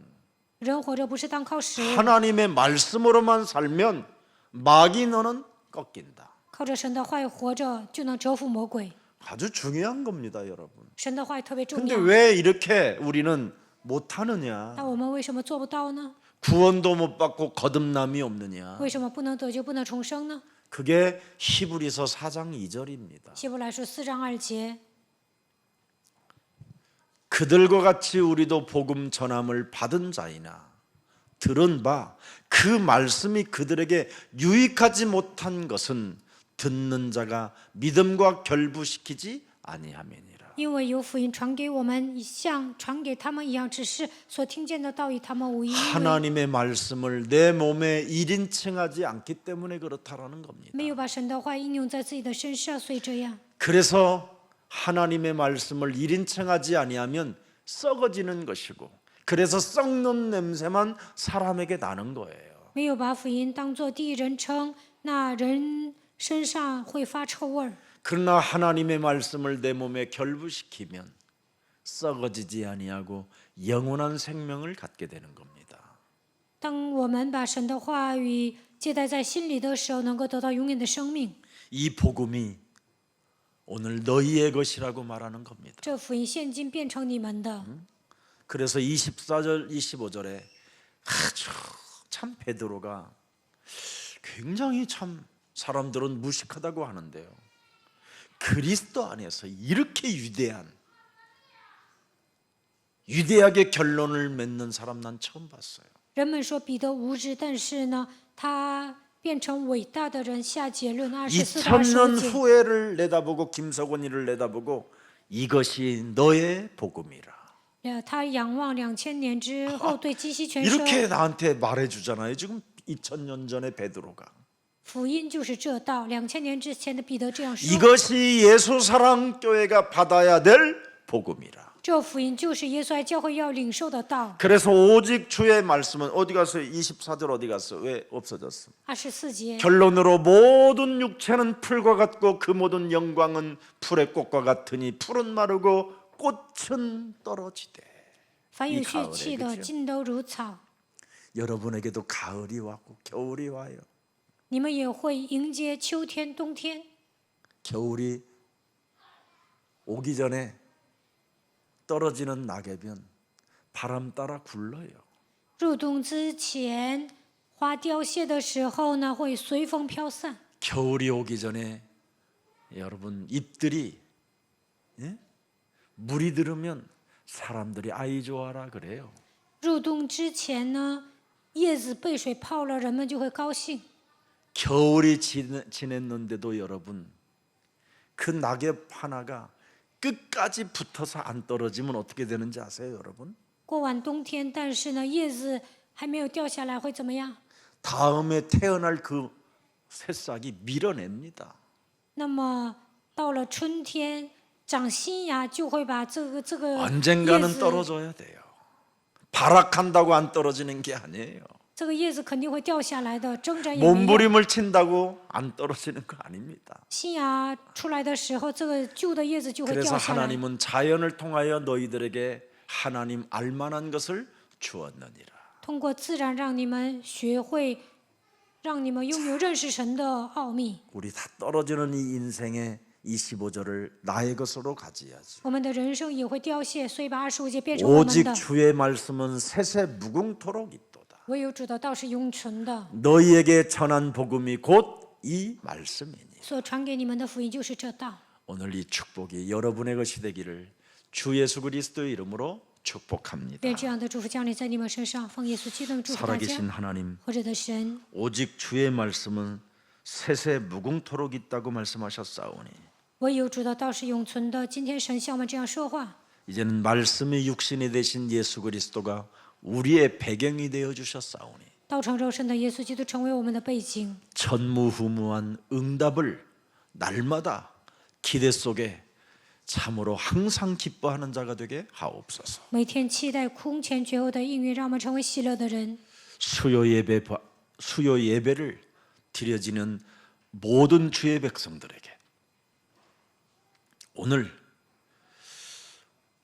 人活着不是单靠食物， 하나님의 말씀으로만 살면 마귀 너는 꺾인다. 靠着神的话语活着就能折服魔鬼。 아주 중요한 겁니다, 여러분. 神的话语特别重 근데 要， 왜 이렇게 우리는 못하느냐? 那我们为什么做不到呢？ 구원도 못 받고 거듭남이 없느냐? 为什么不能得救，不能重生呢？ 그게 히브리서 4장 2절입니다. 希伯来书4章2节， 그들과 같이 우리도 복음 전함을 받은 자이나 들은 바 그 말씀이 그들에게 유익하지 못한 것은 듣는 자가 믿음과 결부시키지 아니함이니라. 因为有福音传给我们，像传给他们一样，只是所听见的道与他们无异。因为 하나님의 말씀을 내 몸에 1인칭하지 않기 때문에 그렇다라는 겁니다. 没有把神的话应用在自己的身上，所以这样。 그래서 하나님의 말씀을 1인칭하지 아니하면 썩어지는 것이고 그래서 썩는 냄새만 사람에게 나는 거예요. 没有把福音当作第一人称，那人身上会发臭味儿。 그러나 하나님의 말씀을 내 몸에 결부시키면 썩어지지 아니하고 영원한 생명을 갖게 되는 겁니다. 当我们把神的话语接待在心里的时候，能够得到永远的生命。 이 복음이 오늘 너희의 것이라고 말하는 겁니다. 这福音现今变成你们的。 그래서 24절 25절에 아주 참 베드로가 굉장히 참 사람들은 무식하다고 하는데요. 그리스도 안에서 이렇게 위대하게 결론을 맺는 사람 난 처음 봤어요. 人们说彼得无知，但是呢，他变成伟大的人，下结论24到 2000년 25节。 후회를 내다보고 김석원이를 내다보고 이것이 너의 복음이라. 他仰望2000年之后对基西全说， 이렇게 나한테 말해주잖아요. 지금 2000년 전에 베드로가. 福音就是这道。2000年之前的彼得这样说， 이것이 예수 사랑 교회가 받아야 될 복음이라. 这福音就是耶稣爱教会要领受的道。 그래서 오직 주의 말씀은 어디 갔어요? 24절 어디 갔어? 왜 없어졌어? 24节， 결론으로 모든 육체는 풀과 같고 그 모든 영광은 풀의 꽃과 같으니 풀은 마르고 꽃은 떨어지되. 凡有 이 血 가을에 气的， 그죠? 尽都如草。 여러분에게도 가을이 왔고 겨울이 와요. 你们也会迎接秋天、冬天。 겨울이 오기 전에 떨어지는 낙엽은 바람 따라 굴러요. 入冬之前，花凋谢的时候呢，会随风飘散。 겨울이 오기 전에 여러분 잎들이 물이 들으면 사람들이 아이 좋아라 그래요. 入冬之前呢，叶子被水泡了，人们就会高兴。 겨울이 지냈는데도 여러분 그 낙엽 하나가 끝까지 붙어서 안 떨어지면 어떻게 되는지 아세요, 여러분? 过完冬天，但是呢，叶子还没有掉下来，会怎么样？ 다음에 태어날 그 새싹이 밀어냅니다. 那么到了春天，长新芽就会把这个叶 언젠가는 子， 떨어져야 돼요. 발악한다고 안 떨어지는 게 아니에요. 这个叶子肯定会掉下来的，挣扎也没用。 몸부림을 친다고 안 떨어지는 거 아닙니다. 新芽出来的时候，这个旧的叶子就会 그래서 掉下来。 하나님은 자연을 통하여 너희들에게 하나님 알만한 것을 주었느니라. 通过自然让你们学会，让你们拥有认识神的奥秘。 우리 다 떨어지는 이 인생의 25절을 나의 것으로 가져야지. 我们的人生也会凋谢，所以把25节变成我们 오직 的。 주의 말씀은 세세 무궁토록 있도다. 唯有主的道是永存的， 너희에게 전한 복음이 곧 이 말씀이니. 所传给你们的福音就是这道。 오늘 이 축복이 여러분의 것이 되기를 주 예수 그리스도의 이름으로 축복합니다. 愿这样的祝福降临在你们身上，奉耶稣基督的祝福大 살아계신 家。 하나님, 活着的神， 오직 주의 말씀은 세세 무궁토록 있다고 말씀하셨사오니 唯有主的道是永存的。今天神向我们这样说话， 이제는 말씀이 육신이 되신 예수 그리스도가 우리의 배경이 되어 주셨사오니 道成肉身的耶稣基督成为我们的背景， 전무후무한 응답을 날마다 기대 속에 참으로 항상 기뻐하는 자가 되게 하옵소서. 每天期待空前绝后的应允，让我们成为喜乐的人。 수요 예배를 드려지는 모든 주의 백성들에게 오늘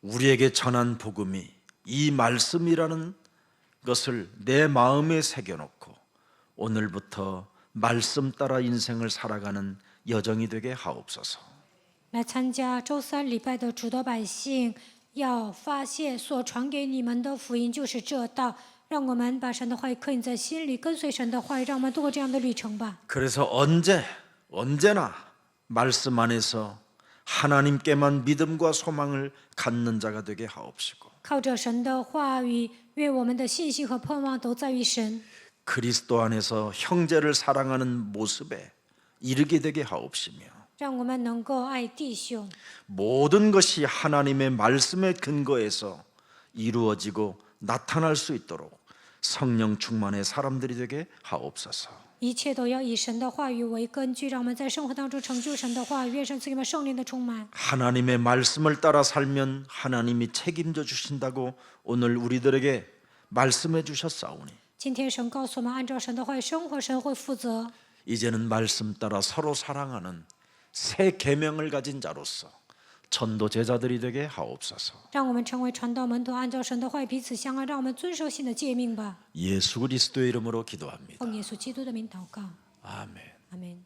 우리에게 전한 복음이 이 말씀이라는 것을 내 마음에 새겨놓고 오늘부터 말씀 따라 인생을 살아가는 여정이 되게 하옵소서. 来参加周三礼拜的主的百姓，要发现所传给你们的福音就是这道，让我们把神的话语刻印在心里，跟随神的话语，让我们度过这样的旅程吧。 그래서 언제나 말씀 안에서 하나님께만 믿음과 소망을 갖는 자가 되게 하옵시고 靠着神的话语，愿我们的信心和盼望都在于神， 그리스도 안에서 형제를 사랑하는 모습에 이르게 되게 하옵시며 让我们能够爱弟兄。 모든 것이 하나님의 말씀의 근거에서 이루어지고 나타날 수 있도록 성령 충만의 사람들이 되게 하옵소서. 一切都要以神的话语为根据，让我们在生活当中成就神的话语。愿神赐给我们圣灵的充满。 하나님의 말씀을 따라 살면 하나님이 책임져 주신다고 오늘 우리들에게 말씀해 주셨사오니 今天神告诉我们，按照神的话语生活，神会负责。 이제는 말씀 따라 서로 사랑하는 새 계명을 가진 자로서 전도 제자들이 되게 하옵소서. 让我们成为传道門徒，按照神的话语彼此相爱，让我们遵守新的诫命吧。 예수 그리스도의 이름으로 기도합니다. 奉耶稣基督的名祷告， 아멘. 阿门。